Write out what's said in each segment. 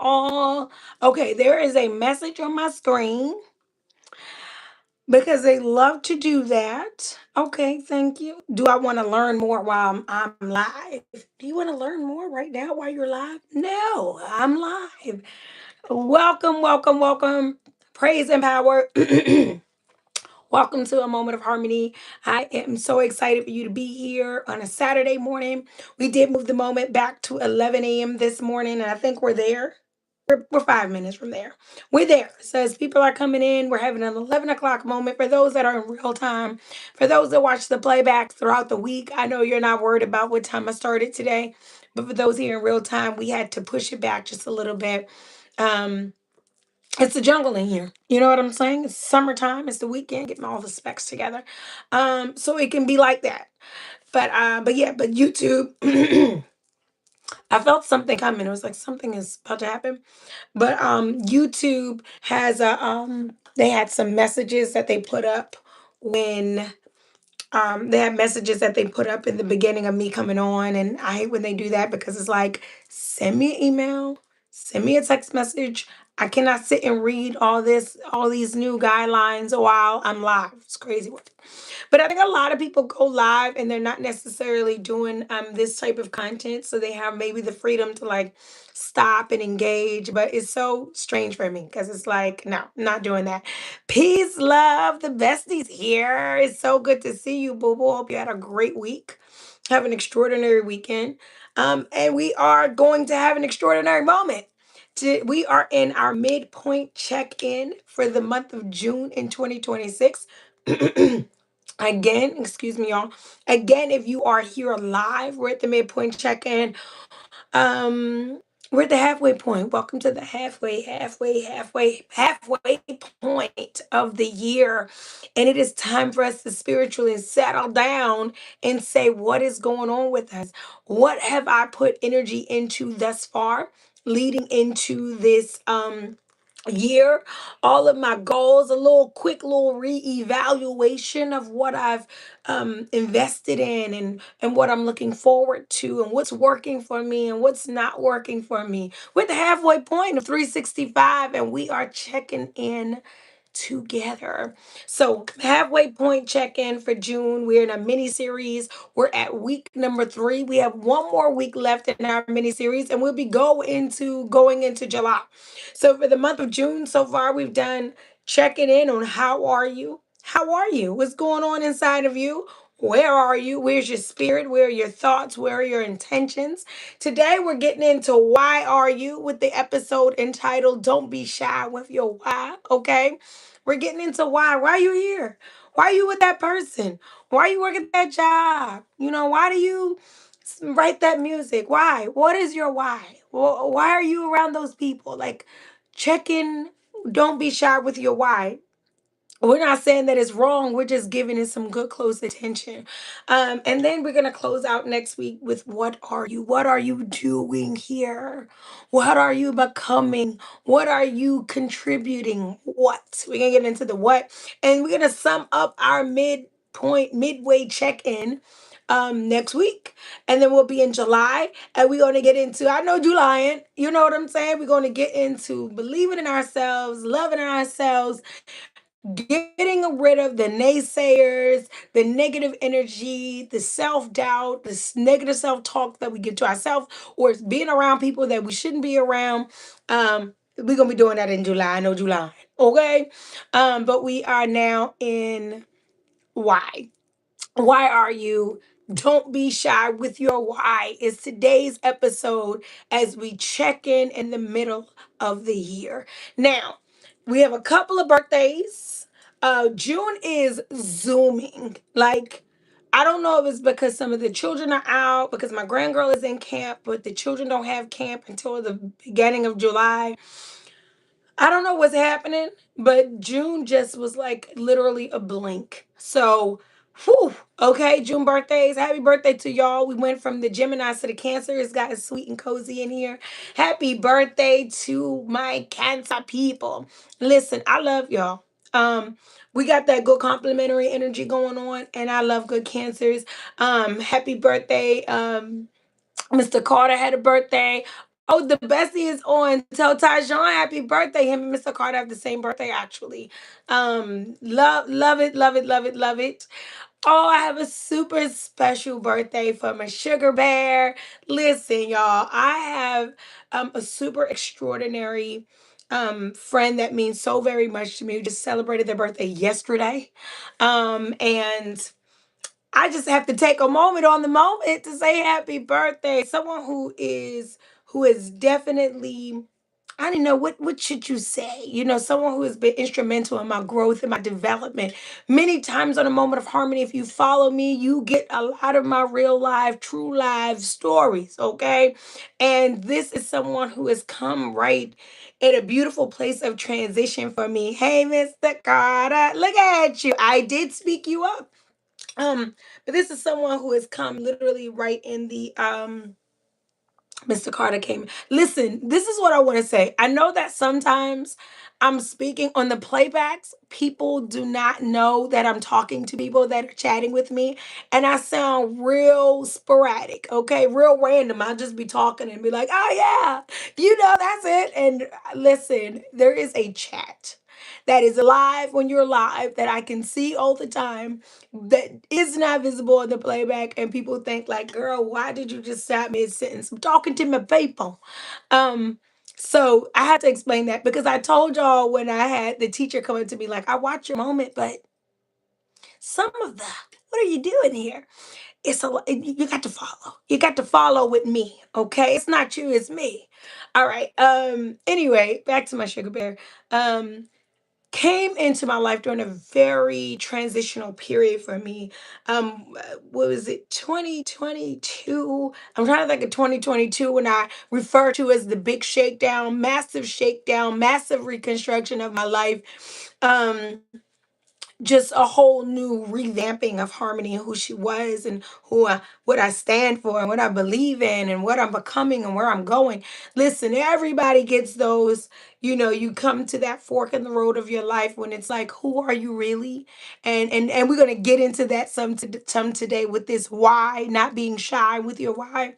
all. Okay, there is a message on my screen because they love to do that. Okay, thank you. Do I want to learn more while I'm live? Do you want to learn more right now while you're live? No, I'm live. Welcome, welcome, welcome. Praise and power. Welcome to a moment of harmony. I am so excited for you to be here on a Saturday morning. We did move the moment back to 11 a.m. this morning, and I think we're there. We're 5 minutes from there. We're there. So as people are coming in, we're having an 11 o'clock moment for those that are in real time. For those that watch the playbacks throughout the week, I know you're not worried about what time I started today, but for those here in real time, we had to push it back just a little bit. Um, it's the jungle in here. You know what I'm saying? It's summertime. It's the weekend. Getting all the specs together. So it can be like that. But yeah, but YouTube, I felt something coming. It was like something is about to happen. But YouTube has a they had some messages that they put up when they had messages that they put up in the beginning of me coming on, and I hate when they do that because it's like, send me an email, send me a text message. I cannot sit and read all these new guidelines while I'm live. It's crazy work. But I think a lot of people go live and they're not necessarily doing this type of content. So they have maybe the freedom to like stop and engage. But it's so strange for me because it's like, no, not doing that. Peace, love, the besties here. It's so good to see you, boo boo. Hope you had a great week. Have an extraordinary weekend. And we are going to have an extraordinary moment. We are in our midpoint check in for the month of June in 2026. Again, excuse me, y'all. Again, if you are here live, we're at the midpoint check-in. Um, we're at the halfway point. Welcome to the halfway point of the year. And it is time for us to spiritually settle down and say, what is going on with us? What have I put energy into thus far, leading into this year, all of my goals, a little quick little reevaluation of what I've invested in, and what I'm looking forward to, and what's working for me and what's not working for me. We're at the halfway point of 365, and we are checking in together. So halfway point check-in for June. We're in a mini series. We're at week number 3. We have one more week left in our mini series, and we'll be going into July. So for the month of June, so far we've done checking in on how are you? How are you? What's going on inside of you? Where are you? Where's your spirit? Where are your thoughts? Where are your intentions? Today we're getting into why are you with the episode entitled Don't Be Shy with Your Why. Okay. We're getting into why. Why are you here? Why are you with that person? Why are you working that job? Why do you write that music? Why? What is your why? Why are you around those people? Like, check in. Don't be shy with your why. We're not saying that it's wrong. We're just giving it some good close attention. And then we're gonna close out next week with what are you? What are you doing here? What are you becoming? What are you contributing? What? We're gonna get into the what, and we're gonna sum up our midway check-in next week. And then we'll be in July, and we're gonna get into, I know July, you know what I'm saying? We're gonna get into believing in ourselves, loving ourselves, getting rid of the naysayers, the negative energy, the self doubt, this negative self talk that we give to ourselves, or being around people that we shouldn't be around. We're gonna be doing that in July. I know July. Okay. But we are now in why. Why are you? Don't be shy with your why is today's episode as we check in the middle of the year. Now, we have a couple of birthdays. June is zooming. Like, I don't know if it's because some of the children are out, because my grandgirl is in camp, but the children don't have camp until the beginning of July. I don't know what's happening, but June just was like literally a blink. So, whew, okay, June birthdays. Happy birthday to y'all. We went from the Gemini to the Cancer. It's gotten sweet and cozy in here. Happy birthday to my Cancer people. Listen, I love y'all. We got that good complimentary energy going on, and I love good cancers. Happy birthday. Mr. Carter had a birthday. Oh, the bestie is on. Tell Tyjon happy birthday. Him and Mr. Carter have the same birthday, actually. Love it, love it, love it, love it. Oh, I have a super special birthday for my sugar bear. Listen, y'all, I have a super extraordinary friend that means so very much to me who just celebrated their birthday yesterday. And I just have to take a moment on the moment to say happy birthday. Someone who is definitely, I don't know what should you say? Someone who has been instrumental in my growth and my development. Many times on a Moment of Harmony, if you follow me, you get a lot of my real life, true life stories, okay? And this is someone who has come right at a beautiful place of transition for me. Hey, Mr. Carter, look at you. I did speak you up. But this is someone who has come literally right in the Mr. Carter came. Listen, this is what I want to say. I know that sometimes I'm speaking on the playbacks. People do not know that I'm talking to people that are chatting with me. And I sound real sporadic, okay? Real random. I'll just be talking and be like, oh, yeah, that's it. And listen, there is a chat that is live when you're live that I can see all the time that is not visible in the playback, and people think like, girl, why did you just stop mid-sentence? I'm talking to my people. So I had to explain that because I told y'all when I had the teacher coming to me like, I watch your moment, but some of the what are you doing here? You got to follow. You got to follow with me, okay? It's not you, it's me. All right. Anyway, back to my sugar bear. Came into my life during a very transitional period for me. What was it, 2022? I'm trying to think of 2022 when I refer to as the big shakedown, massive reconstruction of my life. Just a whole new revamping of Harmony and who she was and what I stand for and what I believe in and what I'm becoming and where I'm going. Listen, everybody gets those, you come to that fork in the road of your life when it's like, who are you really? And we're gonna get into that some today with this why, not being shy with your why.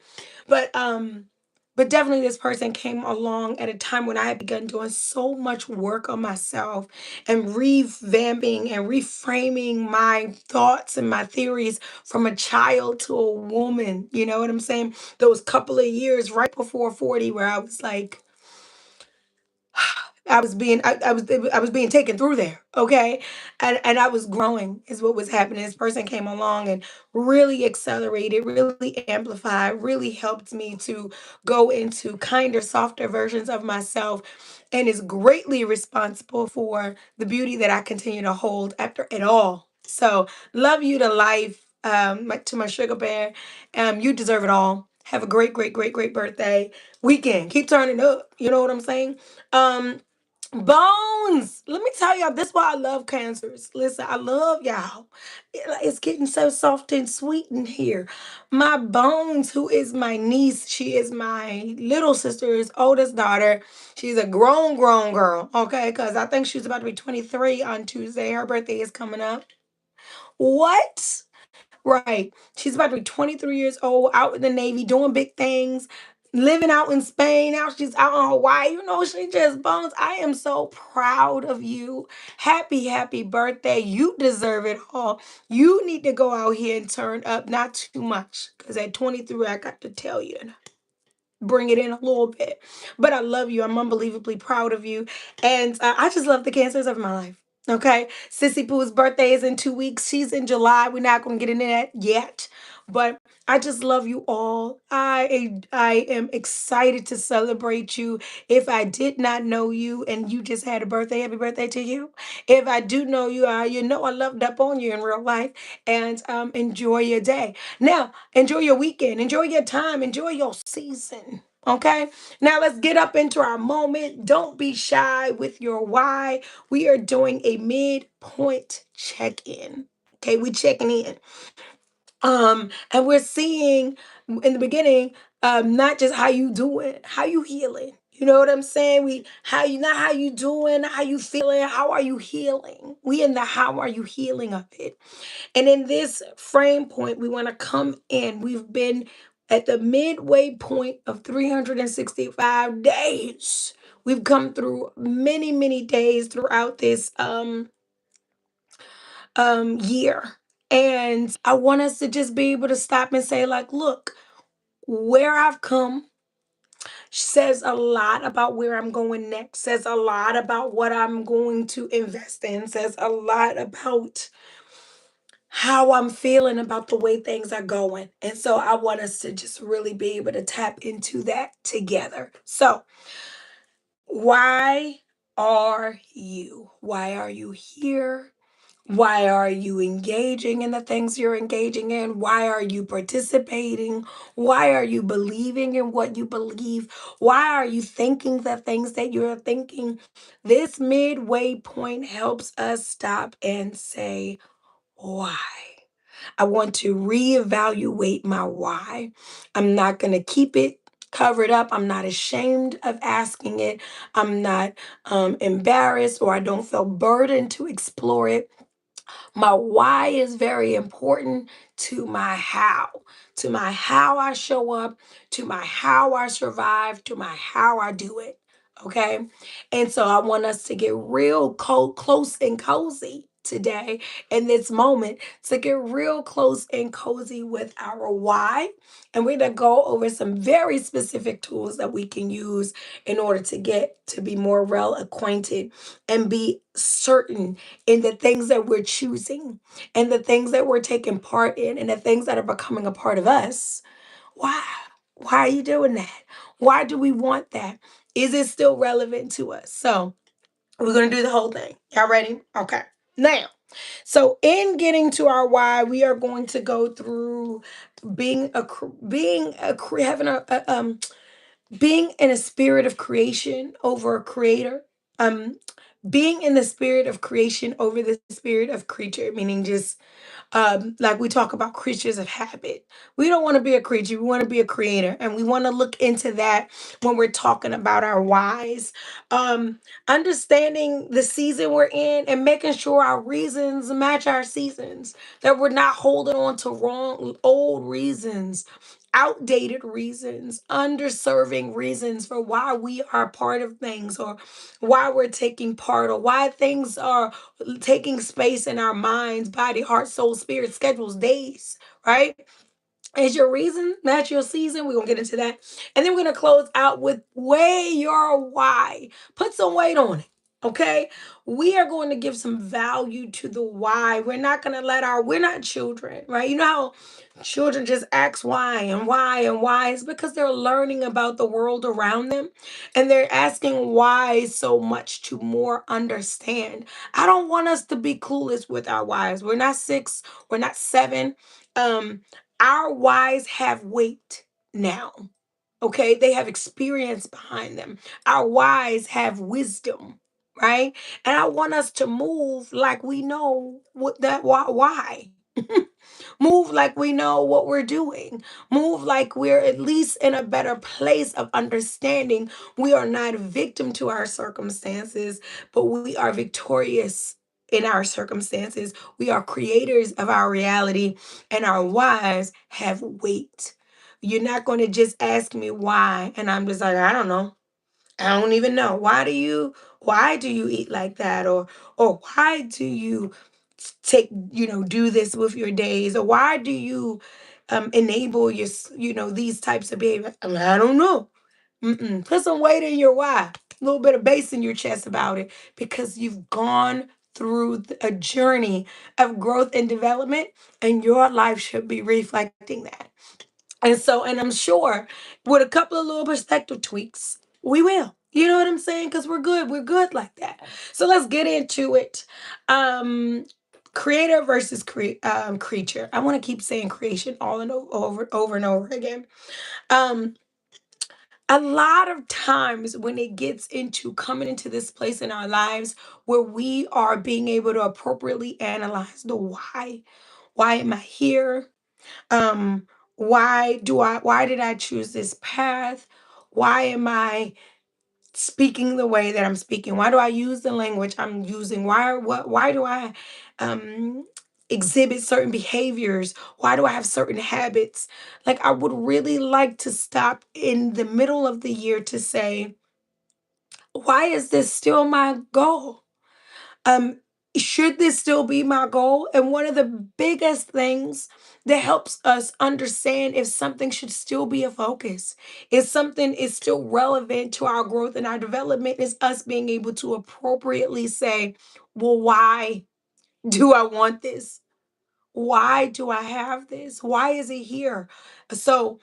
But definitely this person came along at a time when I had begun doing so much work on myself and revamping and reframing my thoughts and my theories from a child to a woman. You know what I'm saying? Those couple of years right before 40 where I was like, I was being taken through there, okay? And I was growing is what was happening. This person came along and really accelerated, really amplified, really helped me to go into kinder, softer versions of myself and is greatly responsible for the beauty that I continue to hold after it all. So, love you to life. To my sugar bear. You deserve it all. Have a great, great, great, great birthday weekend. Keep turning up. You know what I'm saying? Um, Bones. Let me tell y'all, this is why I love cancers. Listen, I love y'all. It's getting so soft and sweet in here. My Bones, who is my niece, she is my little sister's oldest daughter. She's a grown girl, okay? Because I think she's about to be 23 on Tuesday. Her birthday is coming up. What? Right. She's about to be 23 years old, out in the Navy, doing big things, living out in Spain. Now she's out in Hawaii. She just bones. I am so proud of you. Happy, happy birthday. You deserve it all. You need to go out here and turn up, not too much. Because at 23, I got to tell you, bring it in a little bit. But I love you. I'm unbelievably proud of you. And I just love the cancers of my life. Okay. Sissy Pooh's birthday is in 2 weeks. She's in July. We're not going to get into that yet. But I just love you all. I am excited to celebrate you. If I did not know you and you just had a birthday, happy birthday to you. If I do know you, I loved up on you in real life. And enjoy your day. Now, enjoy your weekend. Enjoy your time. Enjoy your season. Okay. Now let's get up into our moment. Don't be shy with your why. We are doing a midpoint check-in. Okay, we checking in. And we're seeing in the beginning, not just how you doing, how you healing. You know what I'm saying? We how you not how you doing, how you feeling, how are you healing? We in the how are you healing of it. And in this frame point, we want to come in. At the midway point of 365 days. We've come through many, many days throughout this year. And I want us to just be able to stop and say, like, look, where I've come says a lot about where I'm going next, says a lot about what I'm going to invest in, says a lot about how I'm feeling about the way things are going. And so I want us to just really be able to tap into that together. So, why are you? Why are you here? Why are you engaging in the things you're engaging in? Why are you participating? Why are you believing in what you believe? Why are you thinking the things that you're thinking? This midway point helps us stop and say, why? I want to reevaluate my why. I'm not going to keep it covered up. I'm not ashamed of asking it. I'm not embarrassed, or I don't feel burdened to explore it. My why is very important to my how I show up, to my how I survive, to my how I do it. Okay. And so I want us to get real close and cozy today in this moment, to get real close and cozy with our why. And we're going to go over some very specific tools that we can use in order to get to be more well acquainted and be certain in the things that we're choosing and the things that we're taking part in and the things that are becoming a part of us. Why? Why are you doing that? Why do we want that? Is it still relevant to us? So we're going to do the whole thing. Y'all ready? Okay. Now, so in getting to our why, we are going to go through having being in a spirit of creation over a creator. Um, being in the spirit of creation over the spirit of creature, meaning just like we talk about creatures of habit. We don't want to be a creature, we want to be a creator. And we want to look into that when we're talking about our whys. Understanding the season we're in and making sure our reasons match our seasons, that we're not holding on to wrong, old reasons, outdated reasons, underserving reasons for why we are part of things, or why we're taking part, or why things are taking space in our minds, body, heart, soul, spirit, schedules, days, right? Is your reason match your season? We're gonna get into that. And then we're gonna close out with weigh your why. Put some weight on it. Okay. We are going to give some value to the why. We're not gonna we're not children, right? You know how children just ask why and why and why? It's because they're learning about the world around them, and they're asking why so much to more understand. I don't want us to be clueless with our whys. We're not 6, we're not 7. Um, our whys have weight now. Okay, they have experience behind them. Our whys have wisdom, right? And I want us to move like we know what that why. Move like we know what we're doing. Move like we're at least in a better place of understanding. We are not a victim to our circumstances, but we are victorious in our circumstances. We are creators of our reality, and our whys have weight. You're not going to just ask me why, and I'm just like, I don't know. I don't even know. Why do you eat like that? Or why do you do this with your days? Or why do you enable these types of behavior? I don't know. Put some weight in your why, a little bit of bass in your chest about it, because you've gone through a journey of growth and development, and your life should be reflecting that. And I'm sure with a couple of little perspective tweaks, we will. You know what I'm saying? Because we're good. We're good like that. So let's get into it. Um, Creator versus creature. I want to keep saying creation all and over and over again. Um, a lot of times when it gets into coming into this place in our lives where we are being able to appropriately analyze the why. Why am I here? um why did I choose this path? Why am I speaking the way that I'm speaking? Why do I use the language I'm using? Why do I um exhibit certain behaviors? Why do I have certain habits? Like, I would really like to stop in the middle of the year to say, why is this still my goal? Um, should this still be my goal? And one of the biggest things that helps us understand if something should still be a focus, if something is still relevant to our growth and our development, is us being able to appropriately say, well, why do I want this? Why do I have this? Why is it here? So,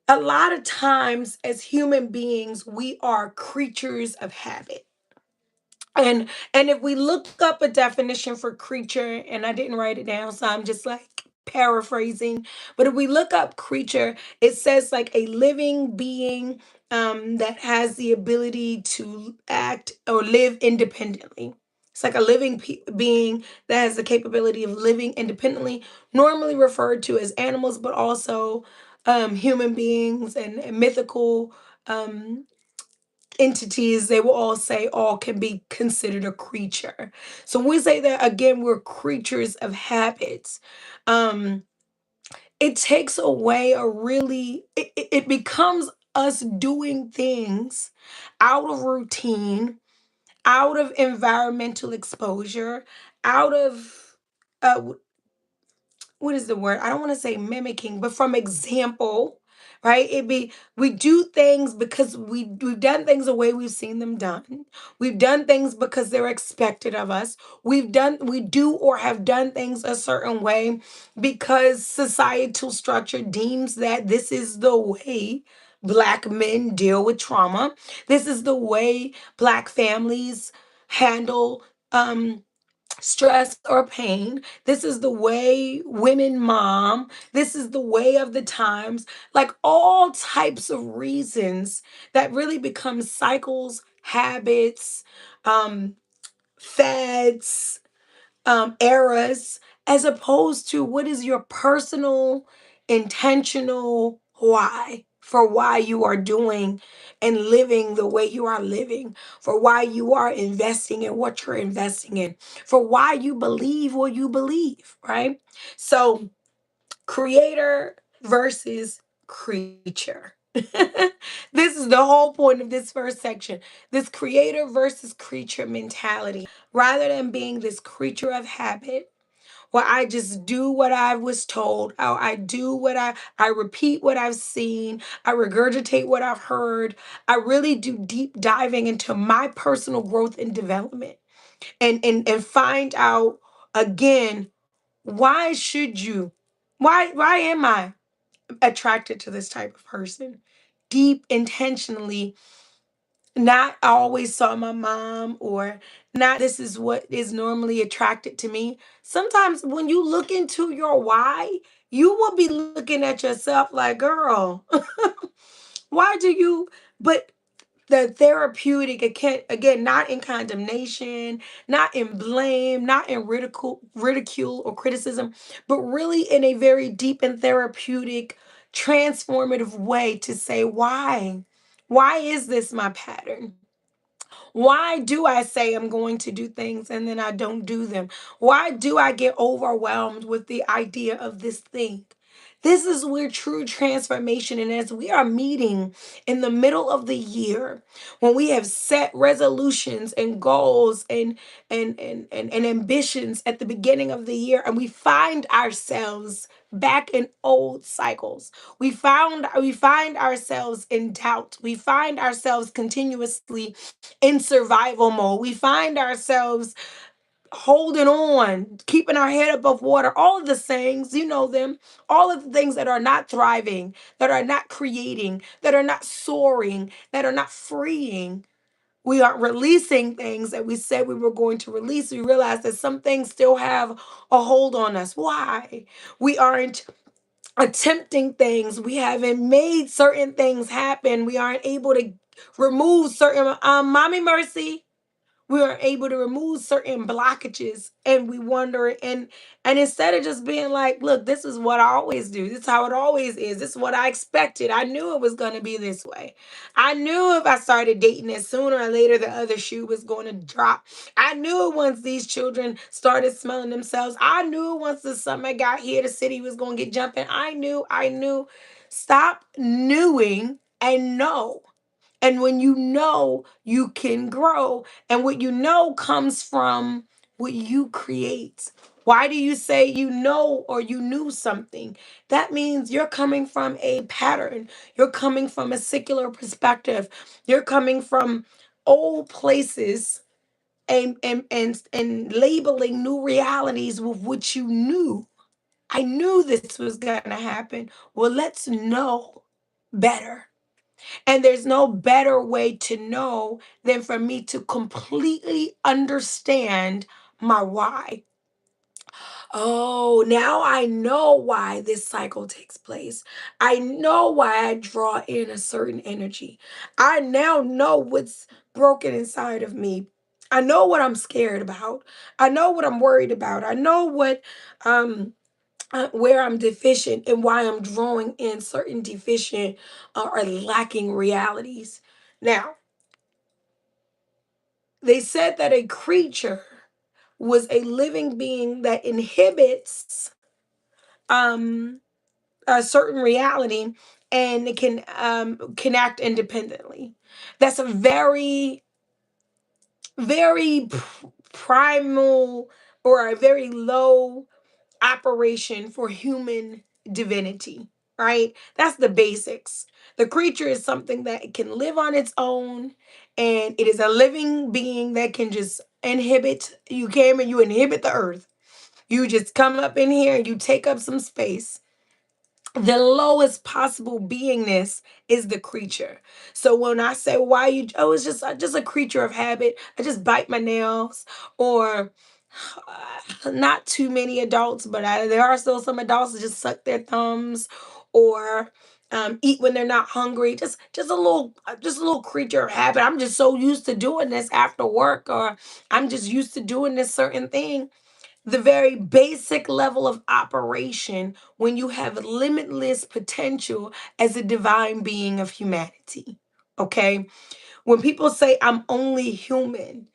a lot of times as human beings, we are creatures of habit. And if we look up a definition for creature, and I didn't write it down, so I'm just like paraphrasing, but if we look up creature, it says like a living being that has the ability to act or live independently. It's like a living being that has the capability of living independently, normally referred to as animals, but also human beings and mythical um, entities. They will all say all can be considered a creature. So when we say that, again, we're creatures of habits. um it takes away a really it becomes us doing things out of routine, out of environmental exposure, out of uh what is the word? I don't want to say mimicking, but from example, right? It be we do things because we've done things the way we've seen them done. We've done things because they're expected of us. We do or have done things a certain way because societal structure deems that this is the way Black men deal with trauma. This is the way Black families handle stress or pain. This is the way women mom. This is the way of the times. Like all types of reasons that really become cycles, habits, um, fads, eras, as opposed to what is your personal, intentional why for why you are doing and living the way you are living, for why you are investing in what you're investing in, for why you believe what you believe, right? So, creator versus creature. This is the whole point of this first section. This creator versus creature mentality. Rather than being this creature of habit, where I just do what I was told, or I do what I repeat what I've seen, I regurgitate what I've heard. I really do deep diving into my personal growth and development, and find out again, why should you? Why am I attracted to this type of person? Deep intentionally, not I always saw my mom, or not this is what is normally attracted to me. Sometimes when you look into your why, you will be looking at yourself like, girl, why do you? But the therapeutic, again, not in condemnation, not in blame, not in ridicule or criticism, but really in a very deep and therapeutic, transformative way to say, why is this my pattern? Why do I say I'm going to do things and then I don't do them? Why do I get overwhelmed with the idea of this thing? This is where true transformation, and as we are meeting in the middle of the year, when we have set resolutions and goals and ambitions at the beginning of the year, and we find ourselves back in old cycles. We find ourselves in doubt. We find ourselves continuously in survival mode. We find ourselves holding on, keeping our head above water, all of the things, you know them, all of the things that are not thriving, that are not creating, that are not soaring, that are not freeing. We aren't releasing things that we said we were going to release. We realize that some things still have a hold on us. Why? We aren't attempting things. We haven't made certain things happen. We aren't able to remove certain, mommy mercy. We are able to remove certain blockages, and we wonder, and instead of just being like, look, this is what I always do, this is how it always is, this is what I expected, I knew it was going to be this way, I knew if I started dating it, sooner or later the other shoe was going to drop, I knew once these children started smelling themselves, I knew once the summer got here the city was going to get jumping, I knew. Stop knewing and know. And when you know, you can grow. And what you know comes from what you create. Why do you say you know or you knew something? That means you're coming from a pattern. You're coming from a secular perspective. You're coming from old places and labeling new realities with what you knew. I knew this was gonna happen. Well, let's know better. And there's no better way to know than for me to completely understand my why. Oh, now I know why this cycle takes place. I know why I draw in a certain energy. I now know what's broken inside of me. I know what I'm scared about. I know what I'm worried about. I know what where I'm deficient and why I'm drawing in certain deficient or lacking realities. Now, they said that a creature was a living being that inhibits um, a certain reality and it can act independently. That's a very primal or a very low operation for human divinity, right? That's the basics. The creature is something that can live on its own, and it is a living being that can just inhibit. You came and you inhibit the earth. You just come up in here and you take up some space. The lowest possible beingness is the creature. So when I say why you, oh, it's just a creature of habit. I just bite my nails, or not too many adults, but there are still some adults that just suck their thumbs, or eat when they're not hungry. Just a little creature of habit. I'm just so used to doing this after work, or I'm just used to doing this certain thing. The very basic level of operation when you have limitless potential as a divine being of humanity. Okay? When people say, I'm only human,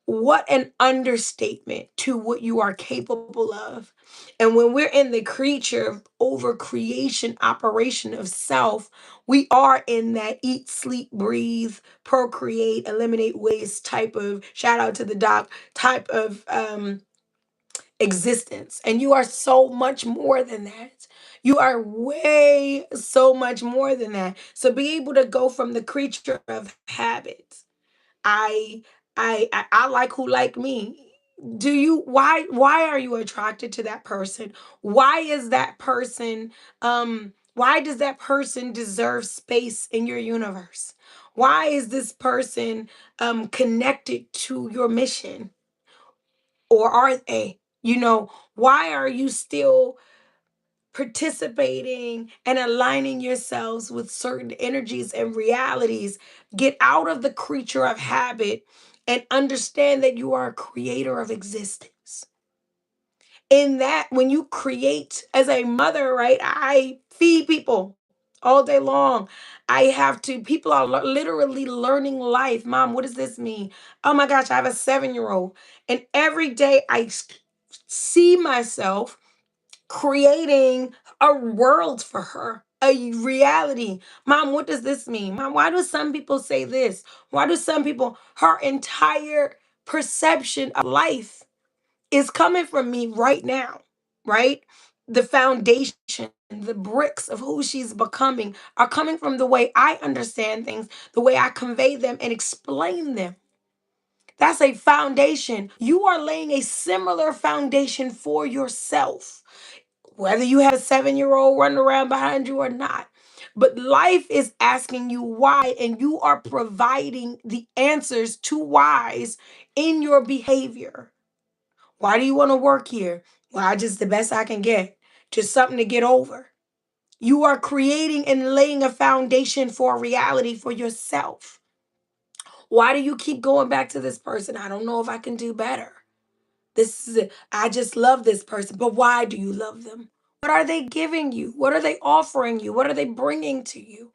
what an understatement to what you are capable of. And when we're in the creature over creation operation of self, we are in that eat, sleep, breathe, procreate, eliminate waste type of, shout out to the doc, type of existence. And you are so much more than that. You are way so much more than that. So be able to go from the creature of habits. I I like who like me. Do you, why are you attracted to that person? Why is that person why does that person deserve space in your universe? Why is this person connected to your mission? Or are they? Why are you still participating and aligning yourselves with certain energies and realities? Get out of the creature of habit and understand that you are a creator of existence. In that, when you create as a mother, right? I feed people all day long. I have to, people are literally learning life. Mom, what does this mean? Oh my gosh, I have a 7-year old. And every day see myself creating a world for her, a reality. Mom, what does this mean? Mom, why do some people say this? Why do some people, her entire perception of life is coming from me right now, right? The foundation, the bricks of who she's becoming are coming from the way I understand things, the way I convey them and explain them. That's a foundation. You are laying a similar foundation for yourself, whether you have a 7-year old running around behind you or not. But life is asking you why, and you are providing the answers to whys in your behavior. Why do you want to work here? Well, I just the best I can get. Just something to get over. You are creating and laying a foundation for a reality for yourself. Why do you keep going back to this person? I don't know if I can do better. This is it. I just love this person. But why do you love them? What are they giving you? What are they offering you? What are they bringing to you?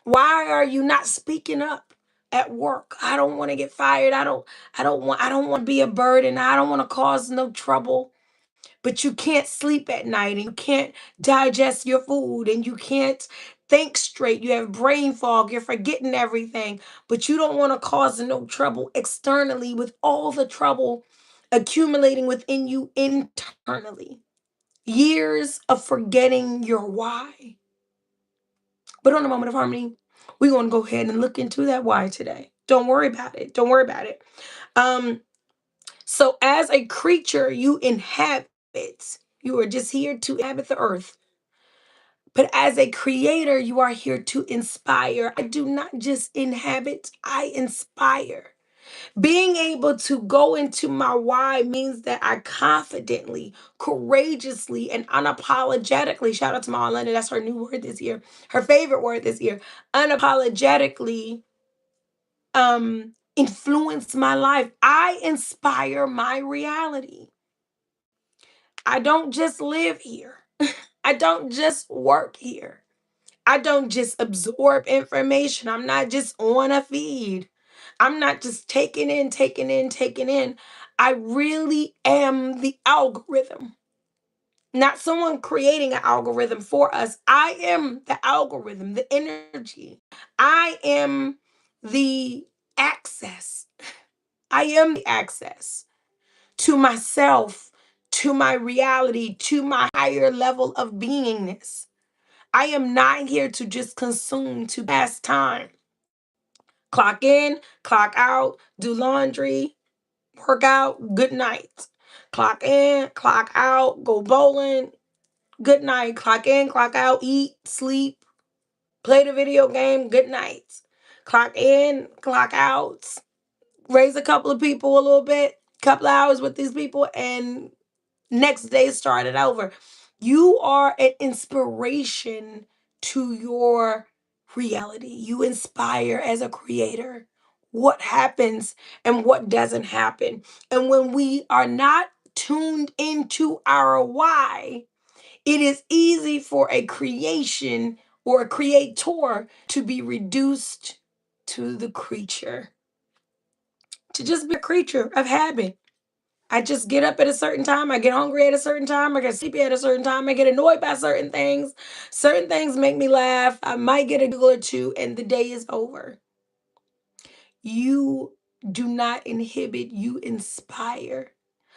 Why are you not speaking up at work? I don't want to get fired. I don't want to be a burden. I don't want to cause no trouble. But you can't sleep at night and you can't digest your food and you can't think straight. You have brain fog. You're forgetting everything. But you don't want to cause no trouble externally with all the trouble accumulating within you internally. Years of forgetting your why. But on a moment of harmony, we're going to go ahead and look into that why today. Don't worry about it. Don't worry about it. Um, so as a creature, you inhabit. You are just here to inhabit the earth. But as a creator, you are here to inspire. I do not just inhabit, I inspire. Being able to go into my why means that I confidently, courageously, and unapologetically, shout out to my Linda, that's her new word this year, her favorite word this year, unapologetically influence my life. I inspire my reality. I don't just live here. I don't just work here. I don't just absorb information. I'm not just on a feed. I'm not just taking in, taking in, taking in. I really am the algorithm, not someone creating an algorithm for us. I am the algorithm, the energy. I am the access. I am the access to myself, to my reality, to my higher level of beingness. I am not here to just consume, to pass time. Clock in, clock out, do laundry, work out, good night. Clock in, clock out, go bowling, good night. Clock in, clock out, eat, sleep, play the video game, good night. Clock in, clock out, raise a couple of people a little bit, couple of hours with these people, and next day start it over. You are an inspiration to your reality. You inspire as a creator what happens and what doesn't happen. And when we are not tuned into our why, it is easy for a creation or a creator to be reduced to the creature, to just be a creature of habit. I just get up at a certain time. I get hungry at a certain time. I get sleepy at a certain time. I get annoyed by certain things. Certain things make me laugh. I might get a giggle or two, and the day is over. You do not inhibit, you inspire.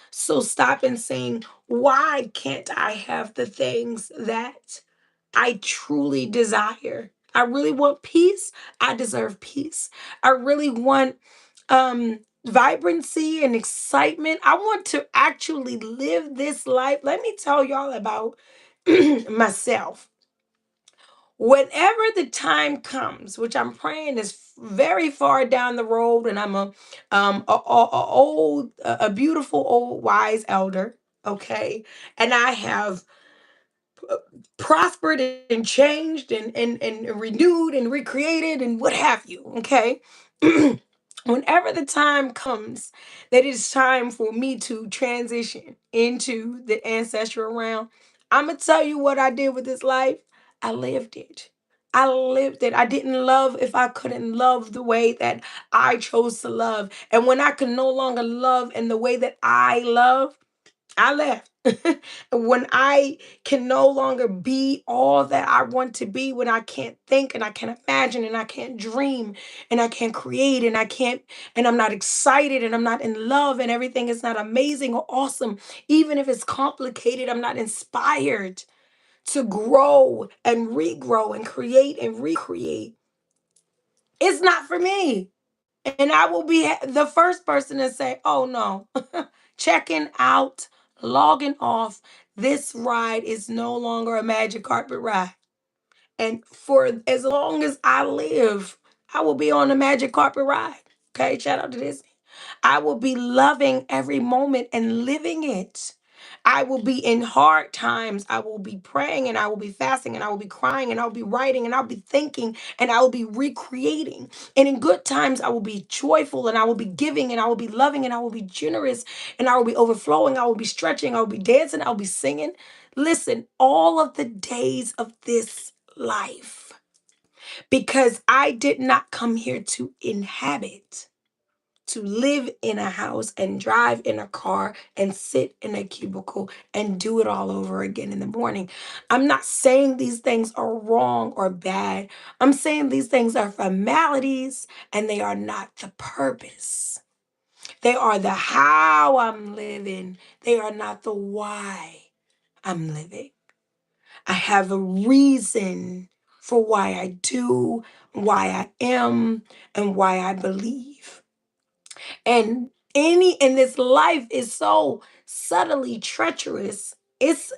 So stop and saying, why can't I have the things that I truly desire? I really want peace. I deserve peace. I really want vibrancy and excitement. I want to actually live this life. Let me tell y'all about myself. Whenever the time comes, which I'm praying is very far down the road, and I'm a beautiful old wise elder, okay, and I have prospered and changed and renewed and recreated and what have you, okay. Whenever the time comes that it's time for me to transition into the ancestral realm, I'm gonna tell you what I did with this life. I lived it. I lived it. I didn't love if I couldn't love the way that I chose to love. And when I could no longer love in the way that I love, I left. When I can no longer be all that I want to be, when I can't think and I can't imagine and I can't dream and I can't create and I can't, and I'm not excited and I'm not in love and everything is not amazing or awesome, even if it's complicated, I'm not inspired to grow and regrow and create and recreate. It's not for me. And I will be the first person to say, oh no, checking out, logging off. This ride is no longer a magic carpet ride. And for as long as I live, I will be on a magic carpet ride. Okay, shout out to Disney. I will be loving every moment and living it. I will be in hard times. I will be praying and I will be fasting and I will be crying and I'll be writing and I'll be thinking and I will be recreating. And in good times, I will be joyful and I will be giving and I will be loving and I will be generous and I will be overflowing. I will be stretching. I will be dancing. I will be singing. Listen, all of the days of this life, because I did not come here to inhabit, to live in a house and drive in a car and sit in a cubicle and do it all over again in the morning. I'm not saying these things are wrong or bad. I'm saying these things are formalities and they are not the purpose. They are the how I'm living. They are not the why I'm living. I have a reason for why I do, why I am, and why I believe. And in this life is so subtly treacherous. It's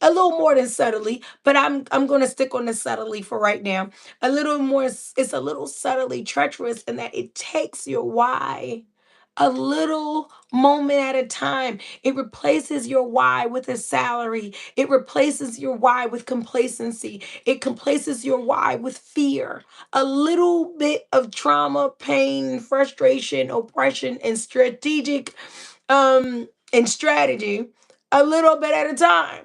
a little more than subtly, but I'm going to stick on the subtly for right now. A little more, it's a little subtly treacherous in that it takes your why a little moment at a time. It replaces your why with a salary. It replaces your why with complacency. It replaces your why with fear. A little bit of trauma, pain, frustration, oppression, and strategy, a little bit at a time.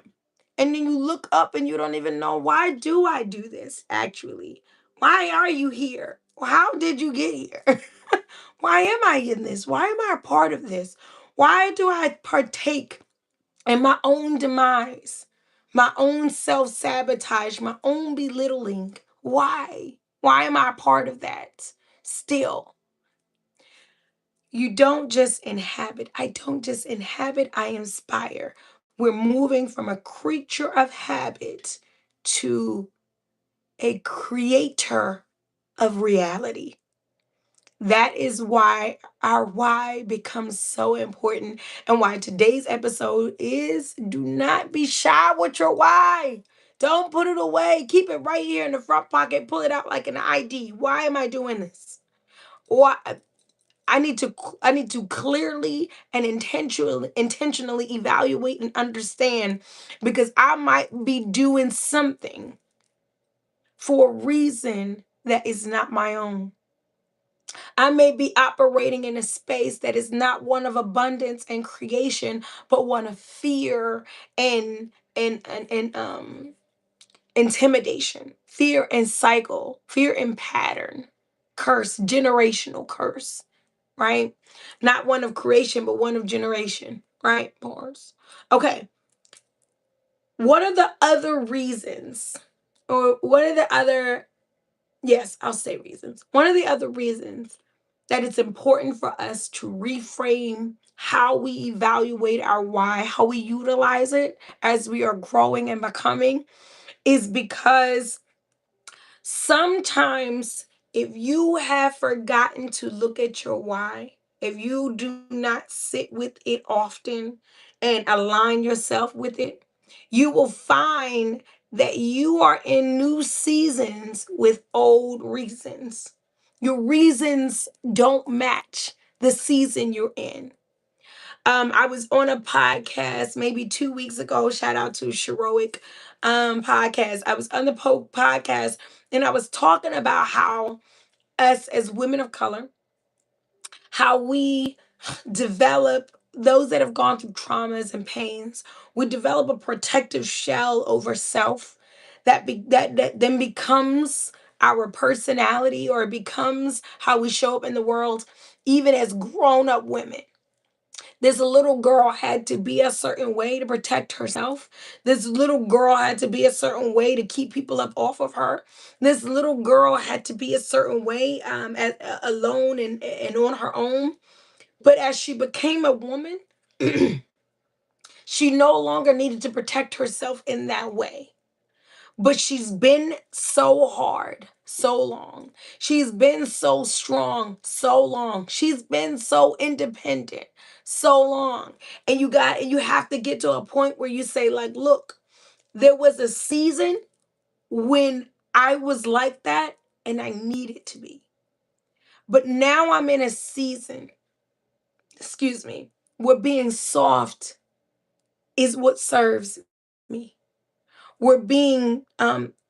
And then you look up and you don't even know, why do I do this actually? Why are you here? How did you get here? Why am I in this? Why am I a part of this? Why do I partake in my own demise, my own self sabotage, my own belittling? Why? Why am I a part of that still? You don't just inhabit. I don't just inhabit, I inspire. We're moving from a creature of habit to a creator of reality. That is why our why becomes so important and why today's episode is do not be shy with your why. Don't put it away. Keep it right here in the front pocket. Pull it out like an ID. Why am I doing this? Why? I need to clearly and intentionally evaluate and understand, because I might be doing something for a reason that is not my own. I may be operating in a space that is not one of abundance and creation, but one of fear and intimidation, fear and cycle, fear and pattern, curse, generational curse, right? Not one of creation, but one of generation, right? Pause. Okay. What are the other reasons? Or what are the other, yes, I'll say reasons. One of the other reasons that it's important for us to reframe how we evaluate our why, how we utilize it as we are growing and becoming, is because sometimes, if you have forgotten to look at your why, if you do not sit with it often and align yourself with it, you will find that you are in new seasons with old reasons. Your reasons don't match the season you're in. I was on a podcast maybe 2 weeks ago. Shout out to Sheroic podcast. I was on the podcast and I was talking about how us as women of color, how we develop, those that have gone through traumas and pains, we develop a protective shell over self that then becomes our personality, or it becomes how we show up in the world, even as grown up women. This little girl had to be a certain way to protect herself. This little girl had to be a certain way to keep people up off of her. This little girl had to be a certain way, alone and on her own. But as she became a woman, she no longer needed to protect herself in that way. But she's been so hard so long. She's been so strong so long. She's been so independent so long. And you have to get to a point where you say, like, look, there was a season when I was like that and I needed to be. But now I'm in a season, excuse me, where being soft is what serves me. Where being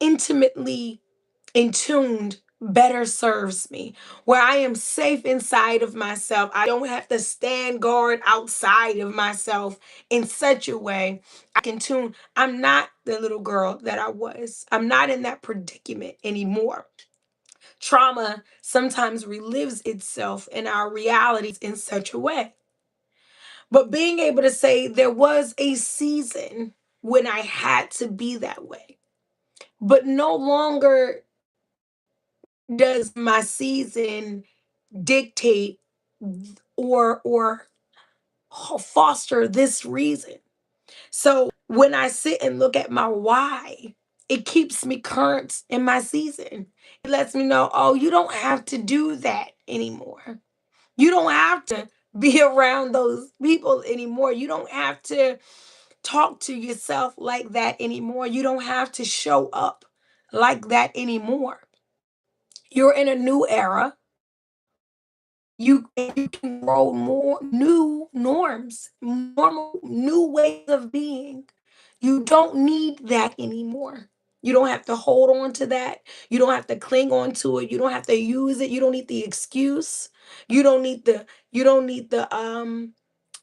intimately in tuned better serves me, where I am safe inside of myself. I don't have to stand guard outside of myself in such a way I can tune. I'm not the little girl that I was. I'm not in that predicament anymore. Trauma sometimes relives itself in our realities in such a way. But being able to say there was a season when I had to be that way, but no longer does my season dictate or foster this reason. So when I sit and look at my why, it keeps me current in my season. It lets me know, oh, you don't have to do that anymore. You don't have to be around those people anymore. You don't have to talk to yourself like that anymore. You don't have to show up like that anymore. You're in a new era. You can grow more new norms, normal new ways of being. You don't need that anymore. You don't have to hold on to that. You don't have to cling on to it. You don't have to use it. You don't need the excuse. You don't need the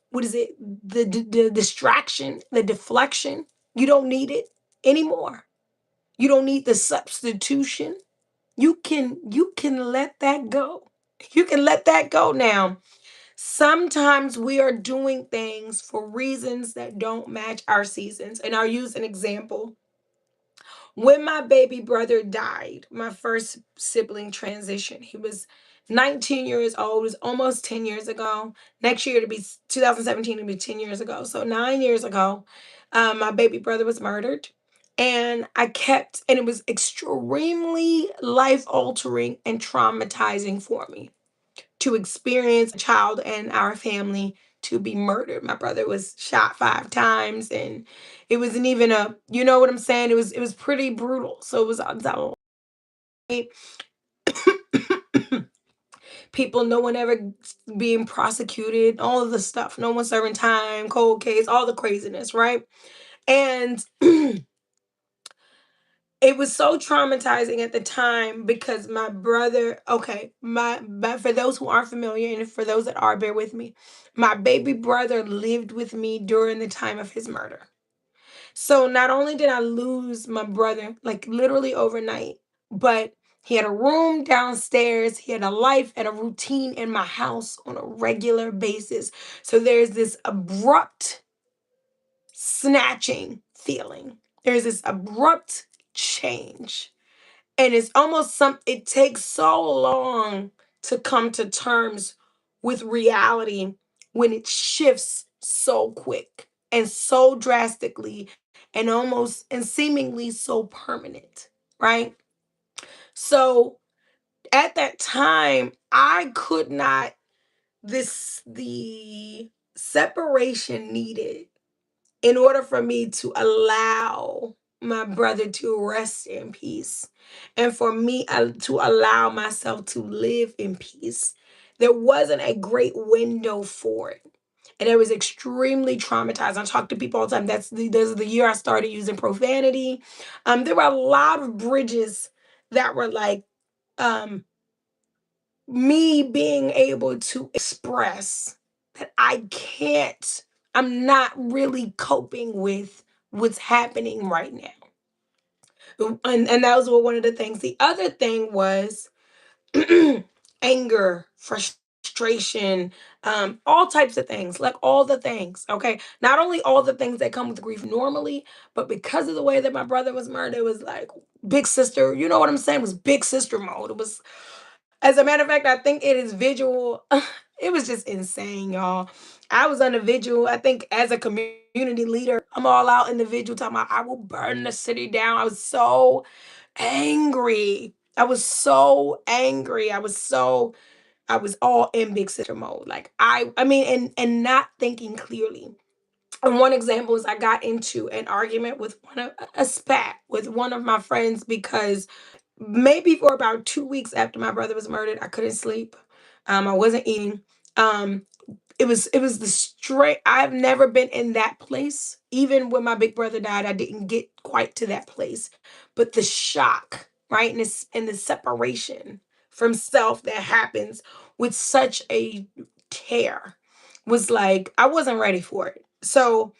what is it? The distraction, the deflection. You don't need it anymore. You don't need the substitution. You can let that go. You can let that go now. Sometimes we are doing things for reasons that don't match our seasons. And I'll use an example. When my baby brother died, my first sibling transition, he was 19 years old. It was almost 10 years ago. Next year to be 2017 to be 10 years ago. So 9 years ago, my baby brother was murdered. And and it was extremely life altering and traumatizing for me to experience a child and our family to be murdered. My brother was shot 5 times, and it wasn't even a, you know what I'm saying? It was pretty brutal. So it was a people, no one ever being prosecuted, all of the stuff, no one serving time, cold case, all the craziness, right? And it was so traumatizing at the time because my brother, okay, my for those who aren't familiar and for those that are, bear with me. My baby brother lived with me during the time of his murder. So not only did I lose my brother, like literally overnight, but he had a room downstairs, he had a life and a routine in my house on a regular basis. So there's this abrupt snatching feeling. There's this abrupt change. And it's almost it takes so long to come to terms with reality when it shifts so quick and so drastically and almost and seemingly so permanent, right? So at that time, I could not, the separation needed in order for me to allow my brother to rest in peace and for me to allow myself to live in peace. There wasn't a great window for it. And it was extremely traumatized. I talk to people all the time. This is the year I started using profanity. There were a lot of bridges that were like, um, me being able to express that I'm not really coping with what's happening right now. And that was one of the things. The other thing was anger, frustration, all types of things, like all the things. Okay. Not only all the things that come with grief normally, but because of the way that my brother was murdered, it was like big sister, you know what I'm saying? It was big sister mode. It was, as a matter of fact, I think it is visual. It was just insane, y'all. I was on a vigil. I think as a community leader, I'm all out in the vigil talking about I will burn the city down. I was so angry. I was so angry. I was all in big sister mode. Like I mean, and not thinking clearly. And one example is I got into an argument with a spat with one of my friends because maybe for about 2 weeks after my brother was murdered, I couldn't sleep. I wasn't eating. Um, it was the straight. I've never been in that place. Even when my big brother died, I didn't get quite to that place. But the shock, right? And the separation from self that happens with such a tear was like I wasn't ready for it. So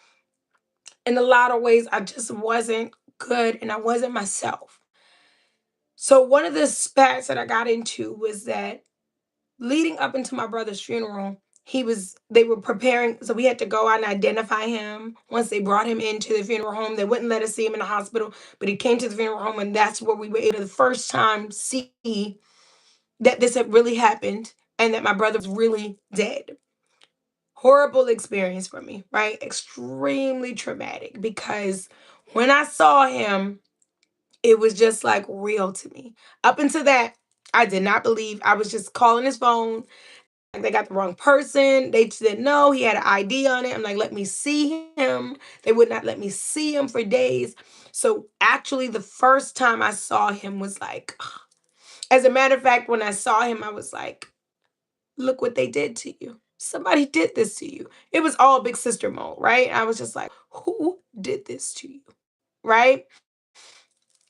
in a lot of ways, I just wasn't good and I wasn't myself. So one of the spats that I got into was that leading up into my brother's funeral, they were preparing, so we had to go out and identify him. Once they brought him into the funeral home, they wouldn't let us see him in the hospital, but he came to the funeral home, and that's where we were able to the first time see that this had really happened and that my brother was really dead. Horrible experience for me, right? Extremely traumatic because when I saw him, it was just like real to me. Up until that, I did not believe. I was just calling his phone. Like they got the wrong person. They just didn't know he had an ID on it. I'm like, let me see him. They would not let me see him for days. So actually, the first time I saw him was like, as a matter of fact, when I saw him, I was like, look what they did to you. Somebody did this to you. It was all big sister mode, right? I was just like, who did this to you? Right?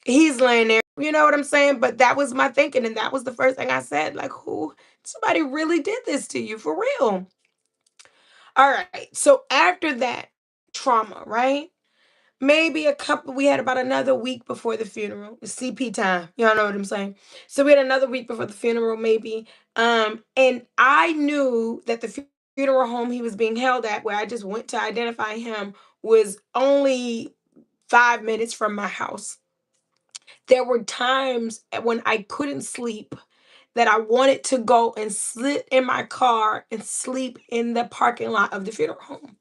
He's laying there, you know what I'm saying? But that was my thinking. And that was the first thing I said, like, who? Somebody really did this to you for real. All right. So after that trauma, right? Maybe we had about another week before the funeral. It's CP time. Y'all know what I'm saying? So we had another week before the funeral, maybe. And I knew that the funeral home he was being held at, where I just went to identify him, was only 5 minutes from my house. There were times when I couldn't sleep that I wanted to go and sit in my car and sleep in the parking lot of the funeral home.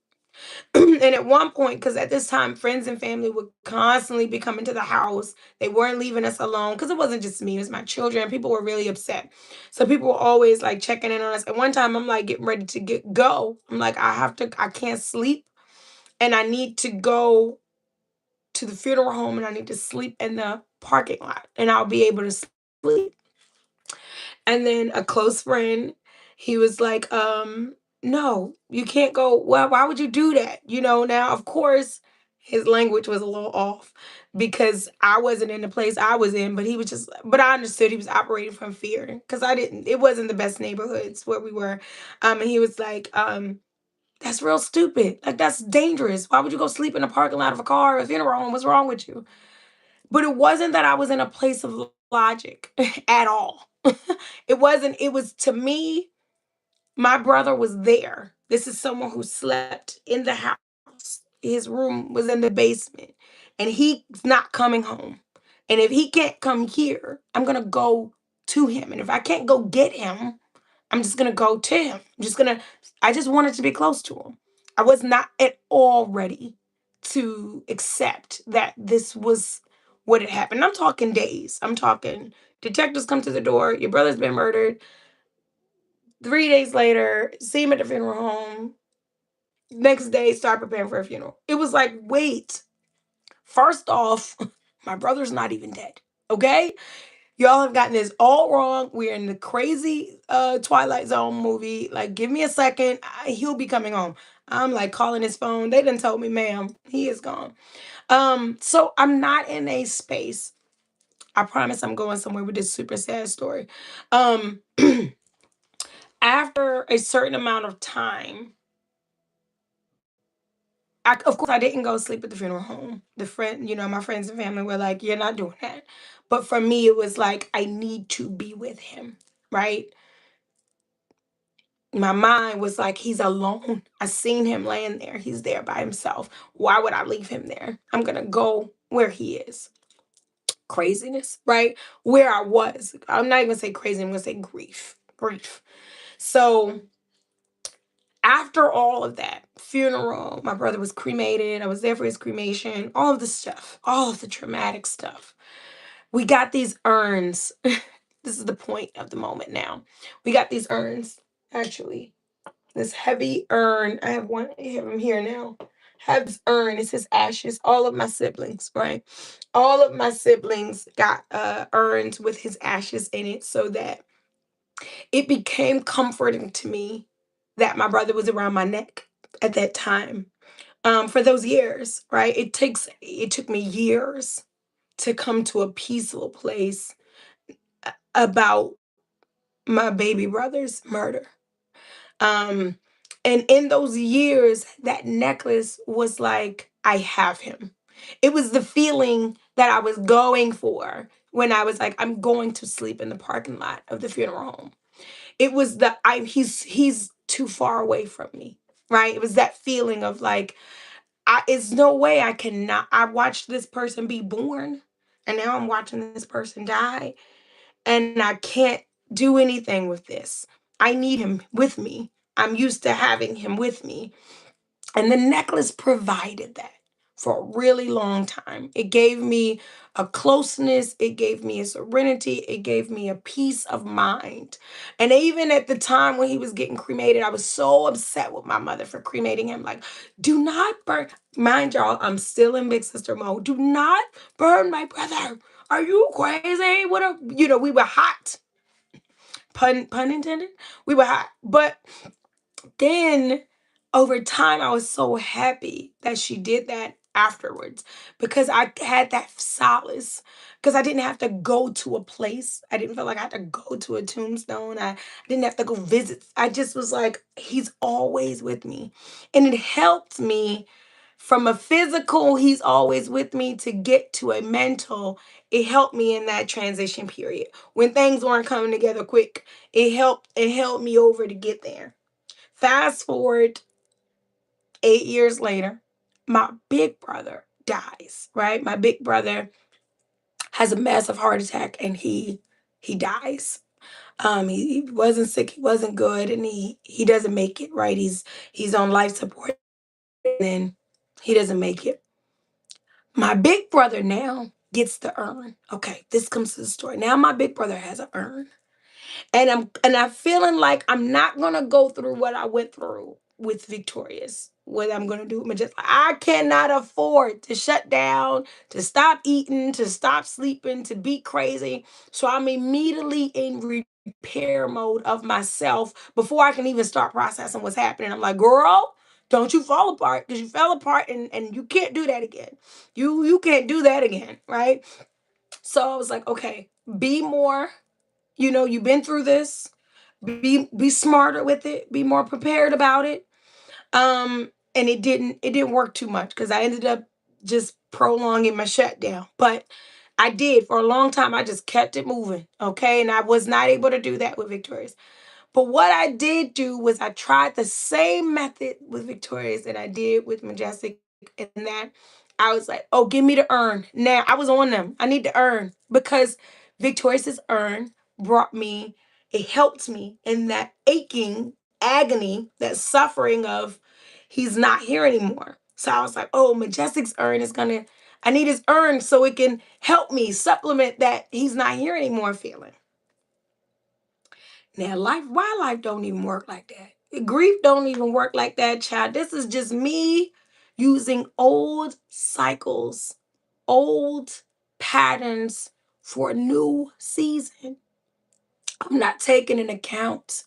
And at one point, because at this time, friends and family would constantly be coming to the house. They weren't leaving us alone because it wasn't just me, it was my children. People were really upset. So people were always like checking in on us. At one time, I'm like getting ready to go. I'm like, I can't sleep and I need to go to the funeral home and I need to sleep in the parking lot and I'll be able to sleep. And then a close friend, he was like, no, you can't go. Well, why would you do that? Now, of course, his language was a little off because I wasn't in the place I was in, but but I understood he was operating from fear because it wasn't the best neighborhoods where we were. And he was like, that's real stupid. Like, that's dangerous. Why would you go sleep in the parking lot of a car or a funeral home? What's wrong with you? But it wasn't that I was in a place of logic at all. It was to me, my brother was there. This is someone who slept in the house. His room was in the basement, and he's not coming home. And if he can't come here, I'm going to go to him. And if I can't go get him, I'm just going to go to him. I just wanted to be close to him. I was not at all ready to accept that this was what had happened. I'm talking days. I'm talking detectives come to the door. Your brother's been murdered. 3 days later, see him at the funeral home. Next day, start preparing for a funeral. It was like, wait, first off, my brother's not even dead. Okay? Y'all have gotten this all wrong. We're in the crazy Twilight Zone movie. Like, give me a second. He'll be coming home. I'm like calling his phone. They done told me, ma'am, he is gone. So I'm not in a space. I promise I'm going somewhere with this super sad story. Um, after a certain amount of time, of course, I didn't go sleep at the funeral home. My friends and family were like, "You're not doing that." But for me, it was like I need to be with him, right? My mind was like, he's alone. I seen him laying there. He's there by himself. Why would I leave him there? I'm gonna go where he is. Craziness, right? Where I was. I'm not even gonna say crazy. I'm gonna say grief. Grief. So after all of that funeral, my brother was cremated. I was there for his cremation, all of the stuff, all of the traumatic stuff. We got these urns. This is the point of the moment now. We got these urns, actually. This heavy urn. I have one, I have him here now. Have this urn. It says ashes. All of my siblings, right? All of my siblings got urns with his ashes in it so that it became comforting to me that my brother was around my neck at that time. For those years, right? It took me years to come to a peaceful place about my baby brother's murder. Um, and in those years, that necklace was like, I have him. It was the feeling that I was going for when I was like, I'm going to sleep in the parking lot of the funeral home. It was the he's too far away from me. Right? It was that feeling of like, it's no way I cannot. I watched this person be born, and now I'm watching this person die, and I can't do anything with this. I need him with me. I'm used to having him with me. And the necklace provided that for a really long time. It gave me a closeness, it gave me a serenity, it gave me a peace of mind. And even at the time when he was getting cremated, I was so upset with my mother for cremating him. Like, do not burn. Mind y'all, I'm still in big sister mode. Do not burn my brother. Are you crazy? What a, we were hot. Pun intended. We were hot. But then over time, I was so happy that she did that afterwards because I had that solace because I didn't have to go to a place. I didn't feel like I had to go to a tombstone. I didn't have to go visit. I just was like, he's always with me. And it helped me from a physical, he's always with me, to get to a mental. It helped me in that transition period. When things weren't coming together quick, it helped me over to get there. Fast forward 8 years later, my big brother dies, right? My big brother has a massive heart attack and he dies. He wasn't sick, he wasn't good, and he doesn't make it, right? He's on life support and then he doesn't make it. My big brother now gets the urn. Okay, this comes to the story. Now my big brother has an urn. And I'm feeling like I'm not gonna go through what I went through with Victorious. What I'm gonna do with Majestic. I cannot afford to shut down, to stop eating, to stop sleeping, to be crazy. So I'm immediately in repair mode of myself before I can even start processing what's happening. I'm like, girl, don't you fall apart because you fell apart and you can't do that again. You can't do that again, right? So I was like, okay, be more, you've been through this. Be smarter with it, be more prepared about it. And it didn't work too much because I ended up just prolonging my shutdown. But I did for a long time. I just kept it moving. Okay. And I was not able to do that with Victorious. But what I did do was I tried the same method with Victorious that I did with Majestic, and that I was like, oh, give me the urn. Now I was on them. I need the urn because Victorious's urn brought me, it helped me in that aching agony, that suffering of he's not here anymore. So I was like, oh, Majestic's urn is gonna, I need his urn so it can help me supplement that he's not here anymore feeling. Now, life don't even work like that. Grief don't even work like that, child. This is just me using old cycles, old patterns for a new season. I'm not taking into account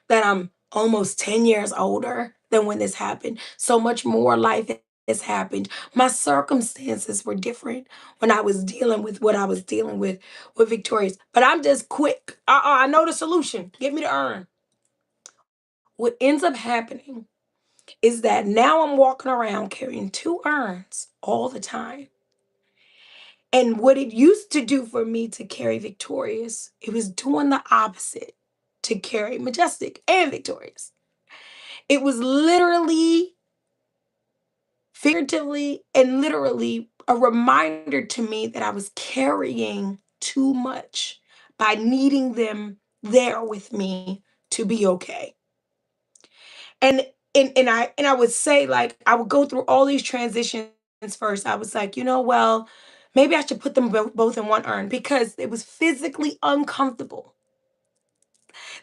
that I'm almost 10 years older than when this happened. So much more life has happened. My circumstances were different when I was dealing with what I was dealing with Victorious. But I'm just quick. I know the solution. Give me the urn. What ends up happening is that now I'm walking around carrying two urns all the time. And what it used to do for me to carry Victorious, it was doing the opposite to carry Majestic and Victorious. It was literally, figuratively, and literally a reminder to me that I was carrying too much by needing them there with me to be okay. And and I would say, like, I would go through all these transitions first. I was like, well, maybe I should put them both in one urn because it was physically uncomfortable.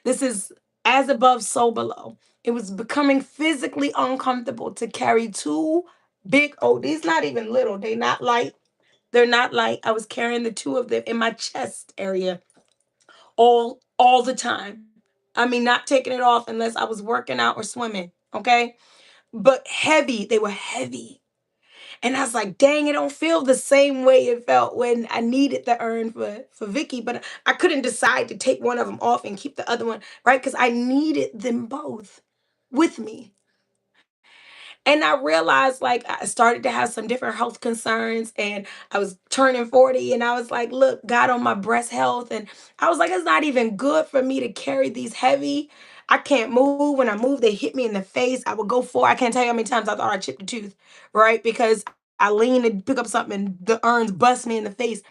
This is as above, so below. It was becoming physically uncomfortable to carry two big, oh, these not even little. They're not light. They're not light. I was carrying the two of them in my chest area all the time. I mean, not taking it off unless I was working out or swimming. Okay. But heavy, they were heavy. And I was like, dang, it don't feel the same way it felt when I needed the urn for Vicky. But I couldn't decide to take one of them off and keep the other one, right? Because I needed them both with me. And I realized like I started to have some different health concerns, and I was turning 40, and I was like, look, God, on my breast health. And I was like, it's not even good for me to carry these heavy. I can't move. When I move, they hit me in the face. I would go for, I can't tell you how many times I thought I chipped a tooth, right? Because I lean and pick up something and the urns bust me in the face.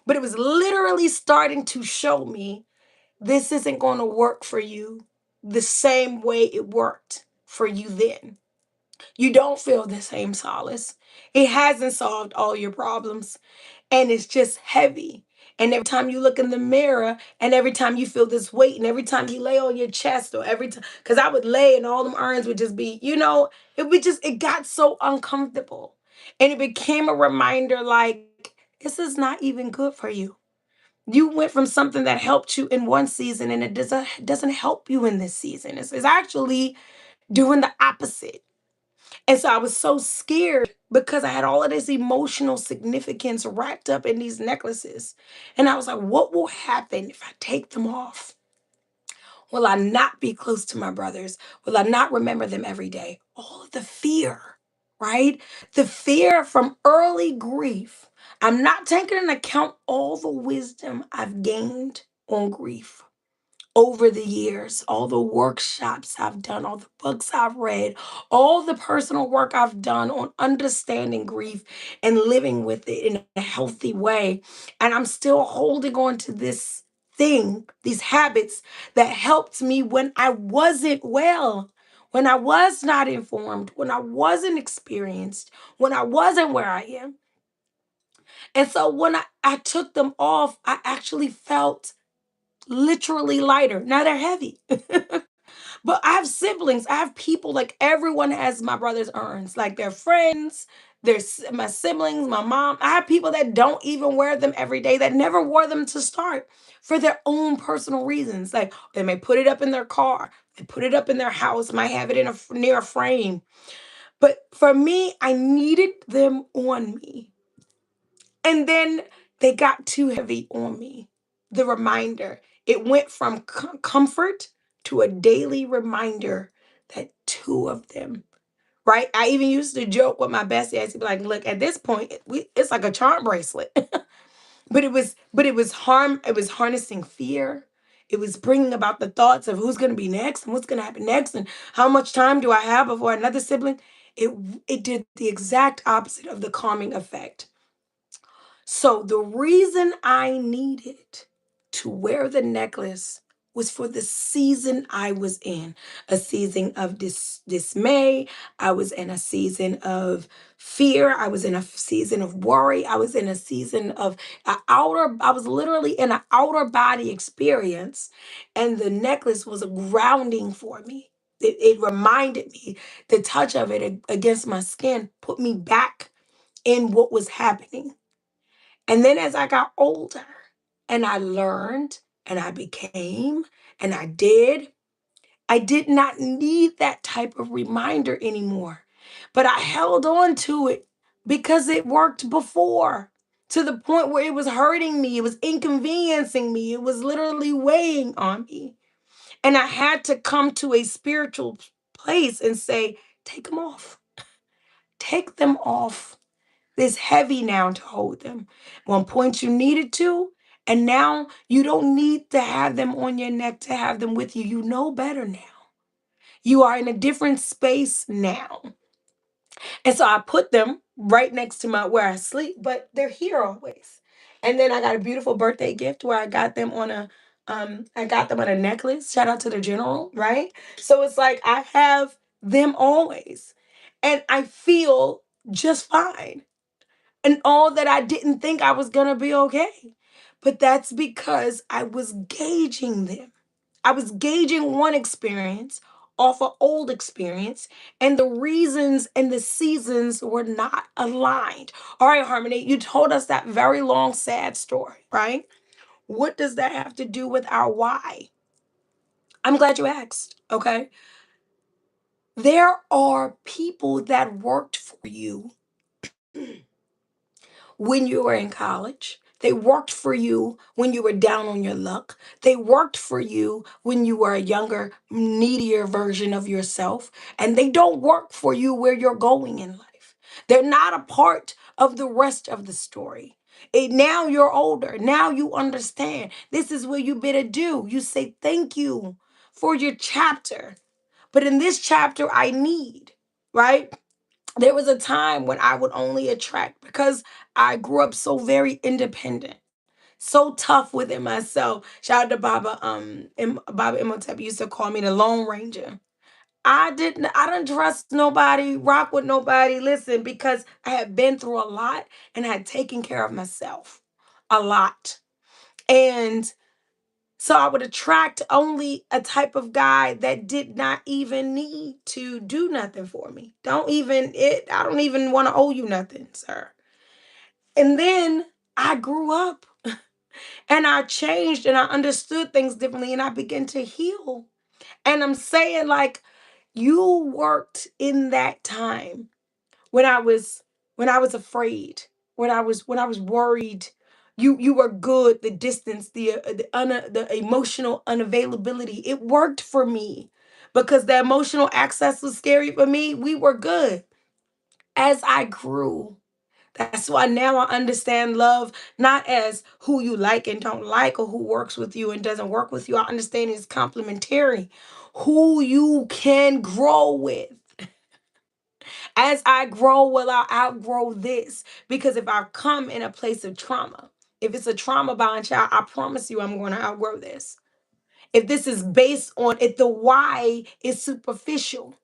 But it was literally starting to show me this isn't going to work for you the same way it worked for you then. You don't feel the same solace. It hasn't solved all your problems, and it's just heavy. And every time you look in the mirror, and every time you feel this weight, and every time you lay on your chest, or every time, because I would lay and all them irons would just be, it would just, it got so uncomfortable. And it became a reminder like, this is not even good for you. You went from something that helped you in one season, and it doesn't help you in this season. It's actually doing the opposite. And so I was so scared because I had all of this emotional significance wrapped up in these necklaces. And I was like, what will happen if I take them off? Will I not be close to my brothers? Will I not remember them every day? All of the fear, right? The fear from early grief. I'm not taking into account all the wisdom I've gained on grief over the years, all the workshops I've done, all the books I've read, all the personal work I've done on understanding grief and living with it in a healthy way. And I'm still holding on to this thing, these habits that helped me when I wasn't well. When I was not informed, when I wasn't experienced, when I wasn't where I am. And so when I took them off, I actually felt literally lighter. Now they're heavy. But I have siblings. I have people, like everyone has my brother's urns, like their friends, my siblings, my mom. I have people that don't even wear them every day, that never wore them to start for their own personal reasons. Like they may put it up in their car, they put it up in their house, might have it in near a frame. But for me, I needed them on me. And then they got too heavy on me. The reminder, it went from comfort to a daily reminder that two of them, right? I even used to joke with my bestie. I used to be like, look, at this point, it's like a charm bracelet. It was harnessing fear. It was bringing about the thoughts of who's going to be next and what's going to happen next and how much time do I have before another sibling. It it did the exact opposite of the calming effect. So the reason I needed to wear the necklace was for the season I was in, a season of dismay. I was in a season of fear. I was in a season of worry. I was in a season of I was literally in an outer body experience. And the necklace was a grounding for me. It reminded me, the touch of it against my skin put me back in what was happening. And then as I got older and I learned and I became and I did not need that type of reminder anymore. But I held on to it because it worked before, to the point where it was hurting me, it was inconveniencing me, it was literally weighing on me. And I had to come to a spiritual place and say, take them off. Take them off. It's heavy now to hold them. One point you needed to, and now you don't need to have them on your neck to have them with you. You know better now. You are in a different space now. And so I put them right next to my where I sleep, but they're here always. And then I got a beautiful birthday gift where I got them on a necklace. Shout out to the general, right? So it's like I have them always. And I feel just fine, and all that I didn't think I was going to be okay. But that's because I was gauging them. I was gauging one experience off an old experience, and the reasons and the seasons were not aligned. All right, Harmony, you told us that very long, sad story, right? What does that have to do with our why? I'm glad you asked. Okay. There are people that worked for you when you were in college. They worked for you when you were down on your luck. They worked for you when you were a younger, needier version of yourself. And they don't work for you where you're going in life. They're not a part of the rest of the story. Now you're older. Now you understand. This is where you better do. You say thank you for your chapter. But in this chapter, I need, right? There was a time when I would only attract because I grew up so very independent, so tough within myself. Shout out to Baba, Baba Imhotep used to call me the Lone Ranger. I didn't trust nobody, rock with nobody, listen, because I had been through a lot and had taken care of myself a lot. And so I would attract only a type of guy that did not even need to do nothing for me. I don't even want to owe you nothing, sir. And then I grew up and I changed and I understood things differently and I began to heal. And I'm saying, like, you worked in that time when I was afraid, when I was worried. You were good. The distance, the emotional unavailability, it worked for me because the emotional access was scary for me. We were good. As I grew, that's why now I understand love not as who you like and don't like or who works with you and doesn't work with you. I understand it's complementary, who you can grow with. As I grow, will I outgrow this? Because if I come in a place of trauma, if it's a trauma bond child, I promise you I'm going to outgrow this. If this is based on, if the why is superficial,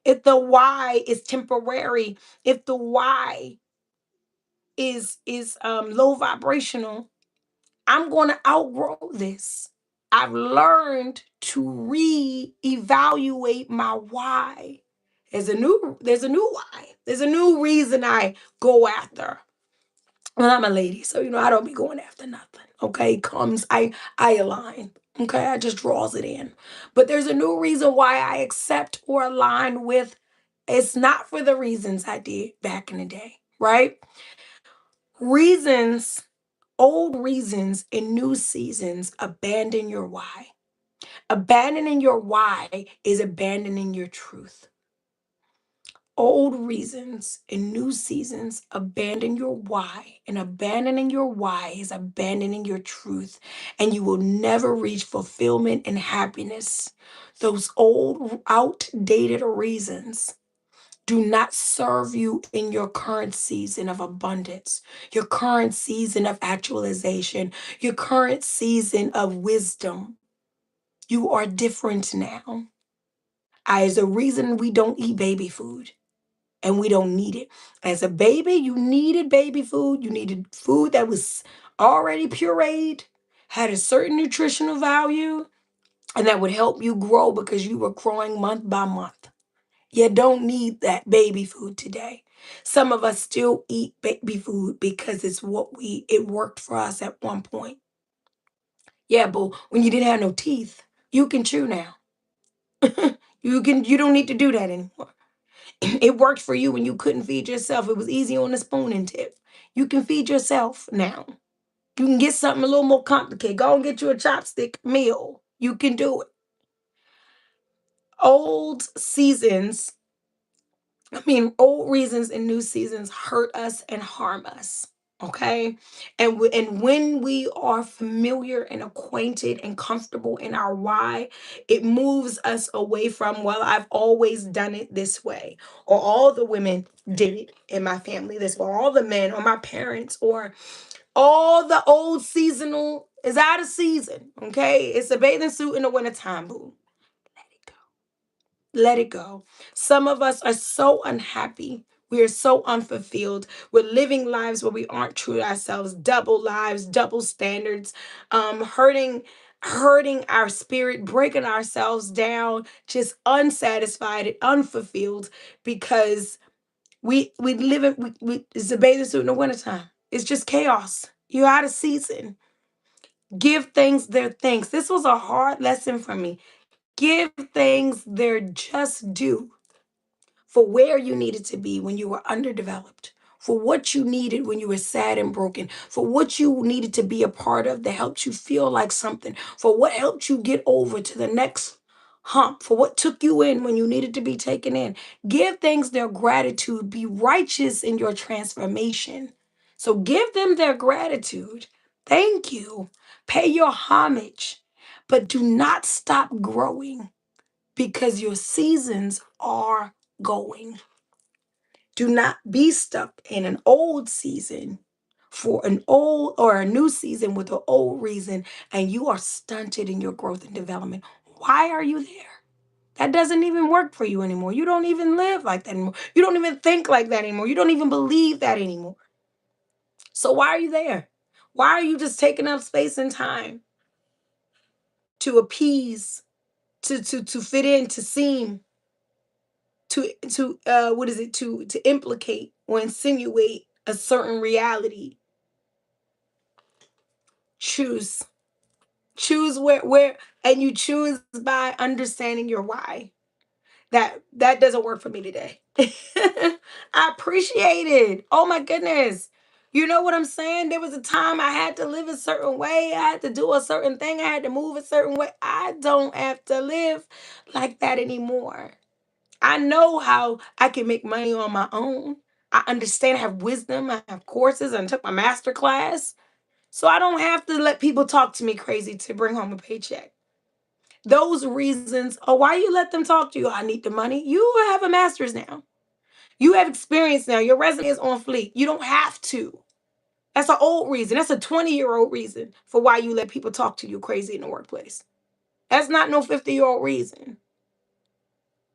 if the why is temporary, if the why is low vibrational, I'm going to outgrow this. I've learned to reevaluate my why. There's a new why. There's a new reason I go after. Well, I'm a lady, so I don't be going after nothing. Okay, comes I align. Okay, I just draws it in. But there's a new reason why I accept or align with. It's not for the reasons I did back in the day, right? Reasons, old reasons in new seasons, abandon your why. Abandoning your why is abandoning your truth. Old reasons in new seasons, abandon your why. And abandoning your why is abandoning your truth. And you will never reach fulfillment and happiness. Those old, outdated reasons do not serve you in your current season of abundance, your current season of actualization, your current season of wisdom. You are different now. As a reason we don't eat baby food and we don't need it. As a baby, you needed baby food. You needed food that was already pureed, had a certain nutritional value, and that would help you grow because you were growing month by month. You don't need that baby food today. Some of us still eat baby food because it worked for us at one point. Yeah, but when you didn't have no teeth, you can chew now. You don't need to do that anymore. It worked for you when you couldn't feed yourself. It was easy on the spoon and tip. You can feed yourself now. You can get something a little more complicated. Go and get you a chopstick meal. You can do it. Old seasons, old reasons and new seasons hurt us and harm us. Okay. And when we are familiar and acquainted and comfortable in our why, it moves us away from, well, I've always done it this way, or all the women did it in my family this way, or all the men, or my parents, or all the old seasonal is out of season. Okay. It's a bathing suit in the wintertime, boo. Let it go. Some of us are so unhappy. We are so unfulfilled. We're living lives where we aren't true to ourselves, double lives, double standards, hurting our spirit, breaking ourselves down, just unsatisfied and unfulfilled because we live in it's a bathing suit in the wintertime. It's just chaos. You're out of season. Give things their thanks. This was a hard lesson for me. Give things their just due for where you needed to be when you were underdeveloped, for what you needed when you were sad and broken, for what you needed to be a part of that helped you feel like something, for what helped you get over to the next hump, for what took you in when you needed to be taken in. Give things their gratitude. Be righteous in your transformation. So give them their gratitude. Thank you. Pay your homage, but do not stop growing because your seasons are going. Do not be stuck in an old season for an old or a new season with an old reason, and you are stunted in your growth and development. Why are you there? That doesn't even work for you anymore. You don't even live like that anymore. You don't even think like that anymore. You don't even believe that anymore. So why are you there? Why are you just taking up space and time to appease, to fit in, to seem, to what is it, to implicate or insinuate a certain reality? Choose. Choose where and you choose by understanding your why. That doesn't work for me today. I appreciate it. Oh my goodness. You know what I'm saying? There was a time I had to live a certain way. I had to do a certain thing. I had to move a certain way. I don't have to live like that anymore. I know how I can make money on my own. I understand, I have wisdom, I have courses, and took my master class. So I don't have to let people talk to me crazy to bring home a paycheck. Those reasons, oh, why you let them talk to you? I need the money. You have a master's now. You have experience now. Your resume is on fleek. You don't have to. That's an old reason. That's a 20-year-old reason for why you let people talk to you crazy in the workplace. That's not no 50-year-old reason.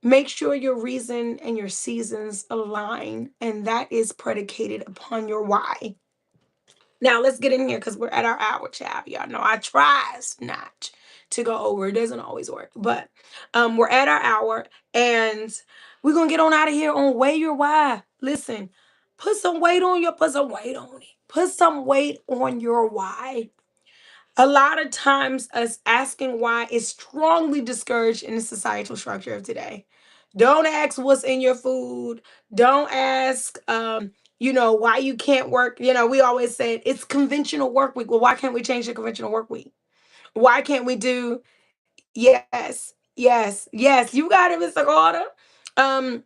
Make sure your reason and your seasons align, and that is predicated upon your why. Now let's get in here because we're at our hour, child. Y'all know I tries not to go over. It doesn't always work, but we're at our hour, and we're gonna get on out of here on weigh your why. Listen, put some weight on it. Put some weight on your why. A lot of times, us asking why is strongly discouraged in the societal structure of today. Don't ask what's in your food. Don't ask, why you can't work. We always said it's conventional work week. Well, why can't we change the conventional work week? Why can't we do? Yes, yes, yes. You got it, Mr. Carter. Um,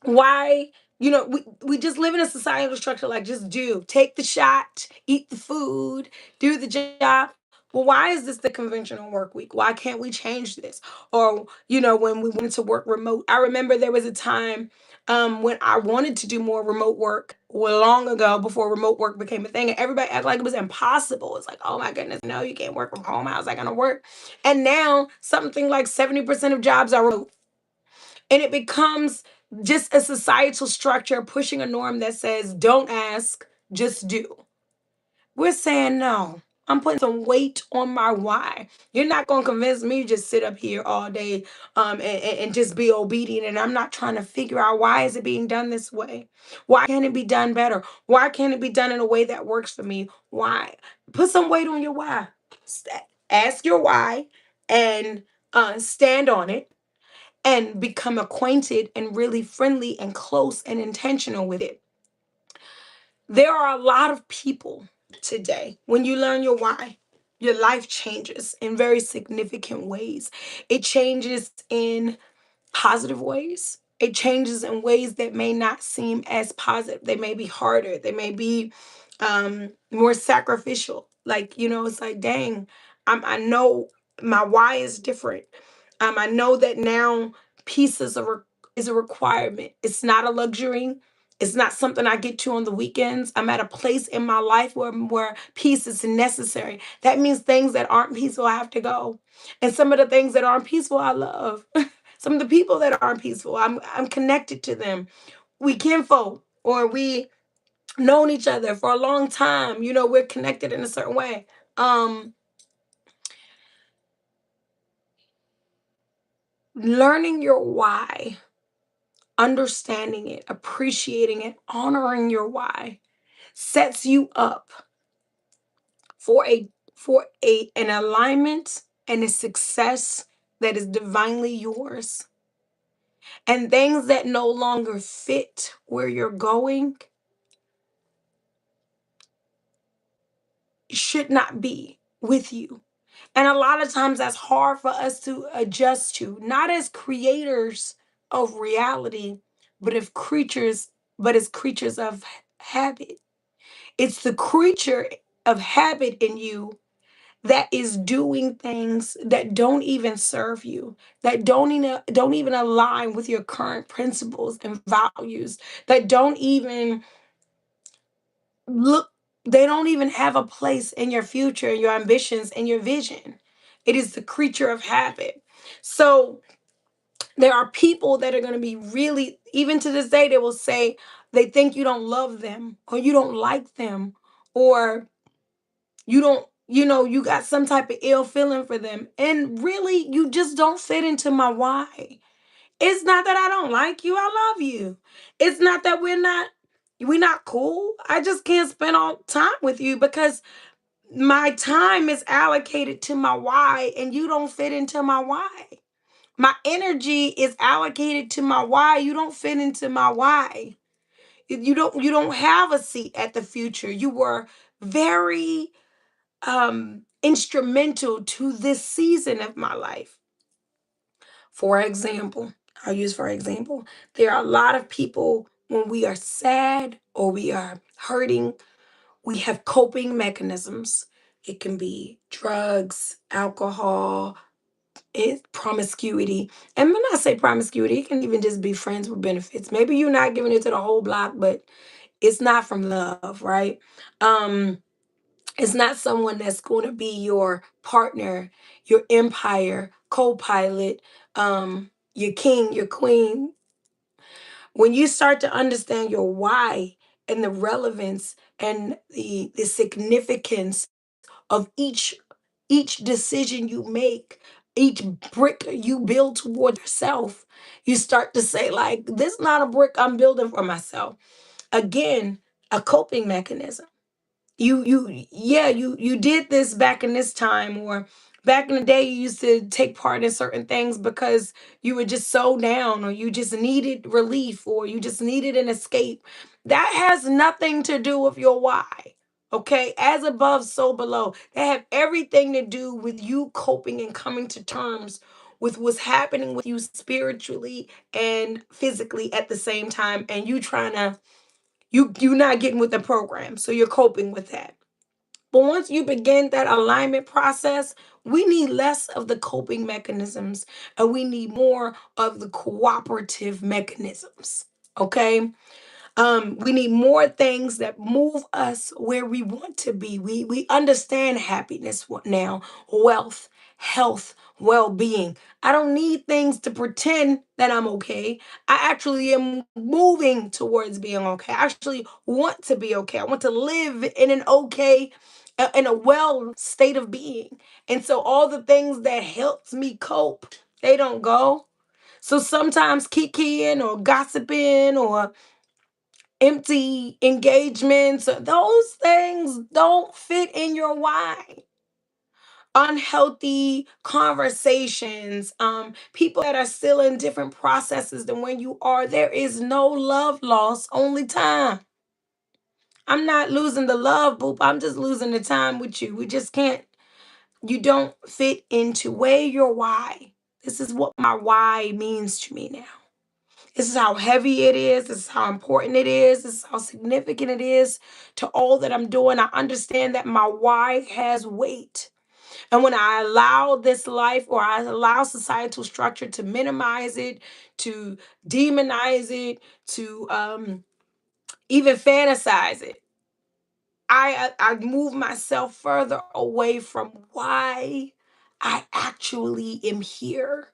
why we just live in a societal structure like just do take the shot, eat the food, do the job. Well, why is this the conventional work week? Why can't we change this? Or when we wanted to work remote, I remember there was a time when I wanted to do more remote work, well, long ago, before remote work became a thing, and everybody acted like it was impossible. It's like, oh my goodness, no, you can't work from home. How's that gonna work? And now something like 70% of jobs are remote, and it becomes just a societal structure pushing a norm that says, don't ask, just do. We're saying, no, I'm putting some weight on my why. You're not going to convince me to just sit up here all day and just be obedient. And I'm not trying to figure out, why is it being done this way? Why can't it be done better? Why can't it be done in a way that works for me? Why? Put some weight on your why. Ask your why and stand on it and become acquainted and really friendly and close and intentional with it. There are a lot of people today, when you learn your why, your life changes in very significant ways. It changes in positive ways. It changes in ways that may not seem as positive. They may be harder. They may be more sacrificial. Like, it's like, dang, I know my why is different. I know that now peace is a requirement. It's not a luxury. It's not something I get to on the weekends. I'm at a place in my life where peace is necessary. That means things that aren't peaceful have to go. And some of the things that aren't peaceful, I love. Some of the people that aren't peaceful, I'm connected to them. We kinfolk, or we known each other for a long time. We're connected in a certain way. Learning your why, understanding it, appreciating it, honoring your why sets you up for an alignment and a success that is divinely yours, and things that no longer fit where you're going should not be with you. And a lot of times that's hard for us to adjust to, not as creators of reality, but as creatures of habit. It's the creature of habit in you that is doing things that don't even serve you, that don't even align with your current principles and values, that don't even look they don't even have a place in your future, your ambitions, and your vision. It is the creature of habit. So there are people that are going to be really, even to this day, they will say they think you don't love them, or you don't like them, or you don't, you got some type of ill feeling for them. And really, you just don't fit into my why. It's not that I don't like you. I love you. It's not that we're not cool. I just can't spend all time with you because my time is allocated to my why and you don't fit into my why. My energy is allocated to my why. You don't fit into my why. You don't have a seat at the future. You were very instrumental to this season of my life. For example, I'll use for example, there are a lot of people when we are sad or we are hurting, we have coping mechanisms. It can be drugs, alcohol, promiscuity. And when I say promiscuity, it can even just be friends with benefits. Maybe you're not giving it to the whole block, but it's not from love, right? Um, it's not someone that's going to be your partner, your empire, co-pilot, your king, your queen. When you start to understand your why and the relevance and the significance of each decision you make, each brick you build toward yourself, you start to say, like, this is not a brick I'm building for myself. Again, a coping mechanism. You did this back in this time, or back in the day you used to take part in certain things because you were just so down, or you just needed relief, or you just needed an escape. That has nothing to do with your why. Okay, as above so below. They have everything to do with you coping and coming to terms with what's happening with you spiritually and physically at the same time, and you trying to you're not getting with the program, so you're coping with that. But once you begin that alignment process, we need less of the coping mechanisms and we need more of the cooperative mechanisms. Okay? We need more things that move us where we want to be. We understand happiness now, wealth, health, well-being. I don't need things to pretend that I'm okay. I actually am moving towards being okay. I actually want to be okay. I want to live in an okay, in a well state of being. And so all the things that helps me cope, they don't go. So sometimes kikiing or gossiping or empty engagements, those things don't fit in your why. Unhealthy conversations, people that are still in different processes than when you are, there is no love loss, only time. I'm not losing the love, boop. I'm just losing the time with you. We just can't, you don't fit into where your why. This is what my why means to me now. This is how heavy it is. This is how important it is. This is how significant it is to all that I'm doing. I understand that my why has weight. And when I allow this life, or I allow societal structure to minimize it, to demonize it, to even fantasize it, I move myself further away from why I actually am here.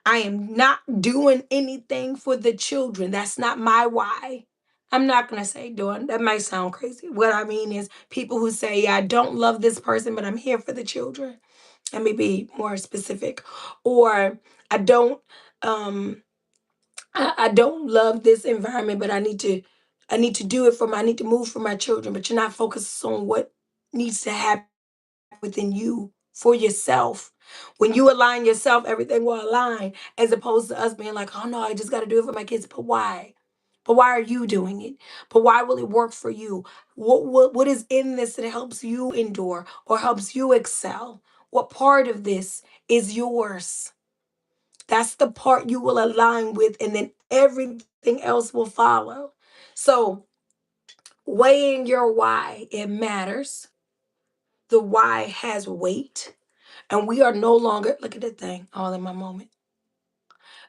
I am not doing anything for the children. That's not my why. I'm not going to say doing, that might sound crazy. What I mean is people who say, yeah, I don't love this person, but I'm here for the children. Let me be more specific. Or I don't, um, I don't love this environment, but I need to do it I need to move for my children, but you're not focused on what needs to happen within you for yourself. When you align yourself, everything will align, as opposed to us being like, oh no, I just got to do it for my kids. But why? But why are you doing it? But why will it work for you? What is in this that helps you endure or helps you excel? What part of this is yours? That's the part you will align with, and then everything else will follow. So, weighing your why, it matters. The why has weight, and we are no longer, look at the thing, all in my moment.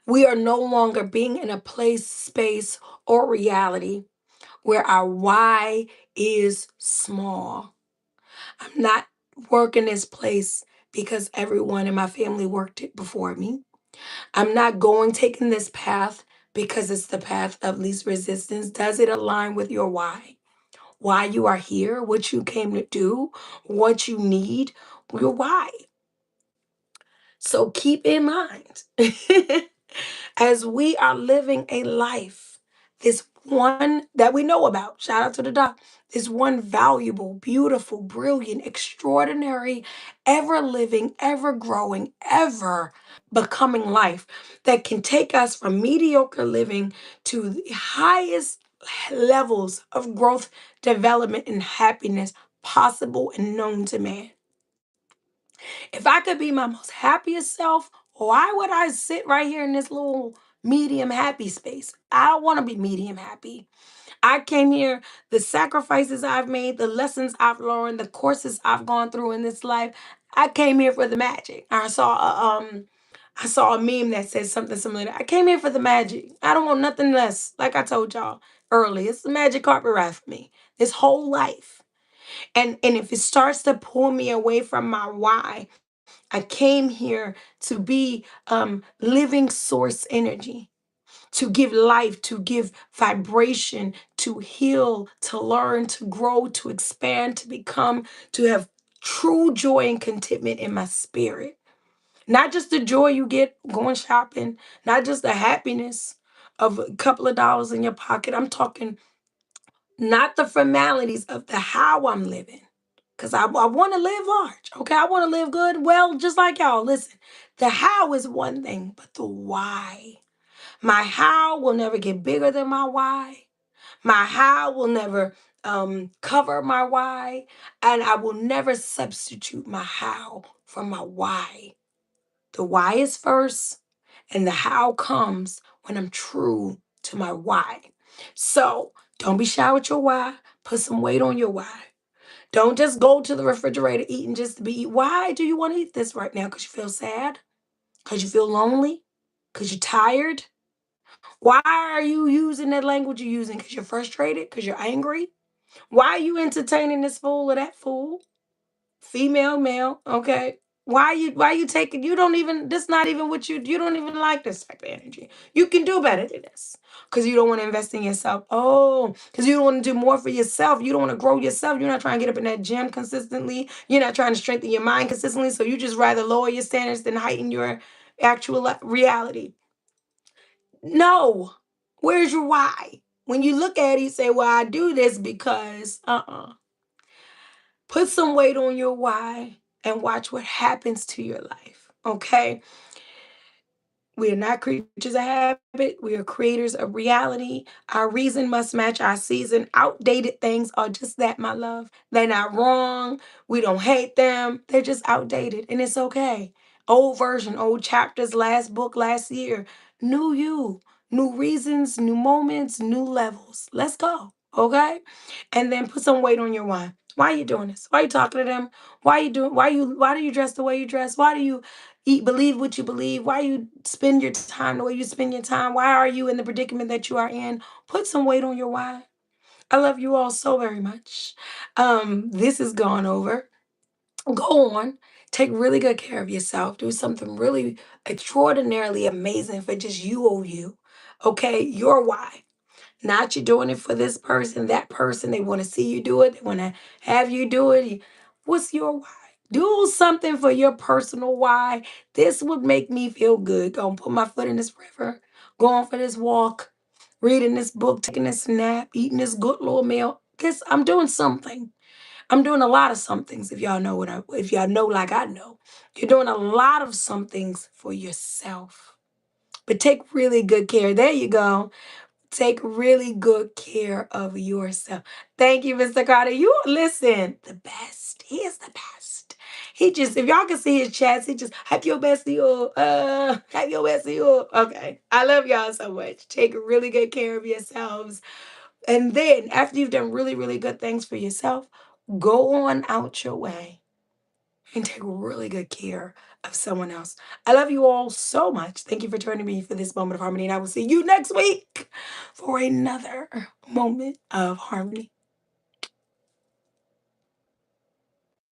We are no longer being in a place, space, or reality where our why is small. I'm not working this place because everyone in my family worked it before me. I'm not going taking this path because it's the path of least resistance. Does it align with your why? Why you are here, what you came to do, what you need, your why. So keep in mind, as we are living a life, this one that we know about, shout out to the doc, this one valuable, beautiful, brilliant, extraordinary, ever living, ever growing, ever becoming life that can take us from mediocre living to the highest levels of growth, development, and happiness possible and known to man. If I could be my most happiest self, why would I sit right here in this little medium happy space? I don't want to be medium happy. I came here, the sacrifices I've made, the lessons I've learned, the courses I've gone through in this life. I came here for the magic. I saw a meme that says something similar to that. I came here for the magic. I don't want nothing less. Like I told y'all early, it's the magic carpet ride for me. This whole life. And if it starts to pull me away from my why, I came here to be living source energy, to give life, to give vibration, to heal, to learn, to grow, to expand, to become, to have true joy and contentment in my spirit. Not just the joy you get going shopping, not just the happiness of a couple of dollars in your pocket. I'm talking not the formalities of the how I'm living. Because I want to live large. Okay. I want to live good. Well, just like y'all, listen, the how is one thing, but the why. My how will never get bigger than my why. My how will never cover my why. And I will never substitute my how for my why. The why is first, and the how comes when I'm true to my why. So don't be shy with your why. Put some weight on your why. Don't just go to the refrigerator eating just to be eat. Why do you want to eat this right now? Because you feel sad? Because you feel lonely? Because you're tired? Why are you using that language you're using? Because you're frustrated? Because you're angry? Why are you entertaining this fool or that fool? Female, male, okay. Why you taking, you don't even, this not even what you don't even like this type of energy. You can do better than this. Because you don't want to invest in yourself. Oh, because you don't want to do more for yourself. You don't want to grow yourself. You're not trying to get up in that gym consistently. You're not trying to strengthen your mind consistently. So you just rather lower your standards than heighten your actual reality. No. Where's your why? When you look at it, you say, well, I do this because put some weight on your why and watch what happens to your life. Okay. We are not creatures of habit. We are creators of reality. Our reason must match our season. Outdated things are just that, my love. They're not wrong. We don't hate them. They're just outdated, and it's okay. Old version, old chapters, last book, last year. New you, new reasons, new moments, new levels. Let's go. Okay? And then put some weight on your why. Why are you doing this? Why are you talking to them? Why do you dress the way you dress? Why do you believe what you believe? Why you spend your time the way you spend your time? Why are you in the predicament that you are in? Put some weight on your why. I love you all so very much. This is gone over. Go on. Take really good care of yourself. Do something really extraordinarily amazing for just you, oh you. Okay, your why. Not you doing it for this person, that person. They want to see you do it. They want to have you do it. What's your why? Do something for your personal why. This would make me feel good. Go and put my foot in this river, going for this walk, reading this book, taking this nap, eating this good little meal. This, I'm doing something. I'm doing a lot of somethings. If y'all know if y'all know like I know, you're doing a lot of somethings for yourself. But take really good care. There you go. Take really good care of yourself. Thank you, Mr. Carter. You listen, the best. He is the best. He just, if y'all can see his chats, he just hype your bestie up. Hype your bestie up. Okay. I love y'all so much. Take really good care of yourselves. And then after you've done really, really good things for yourself, go on out your way and take really good care of someone else. I love you all so much. Thank you for joining me for this moment of harmony. And I will see you next week for another moment of harmony.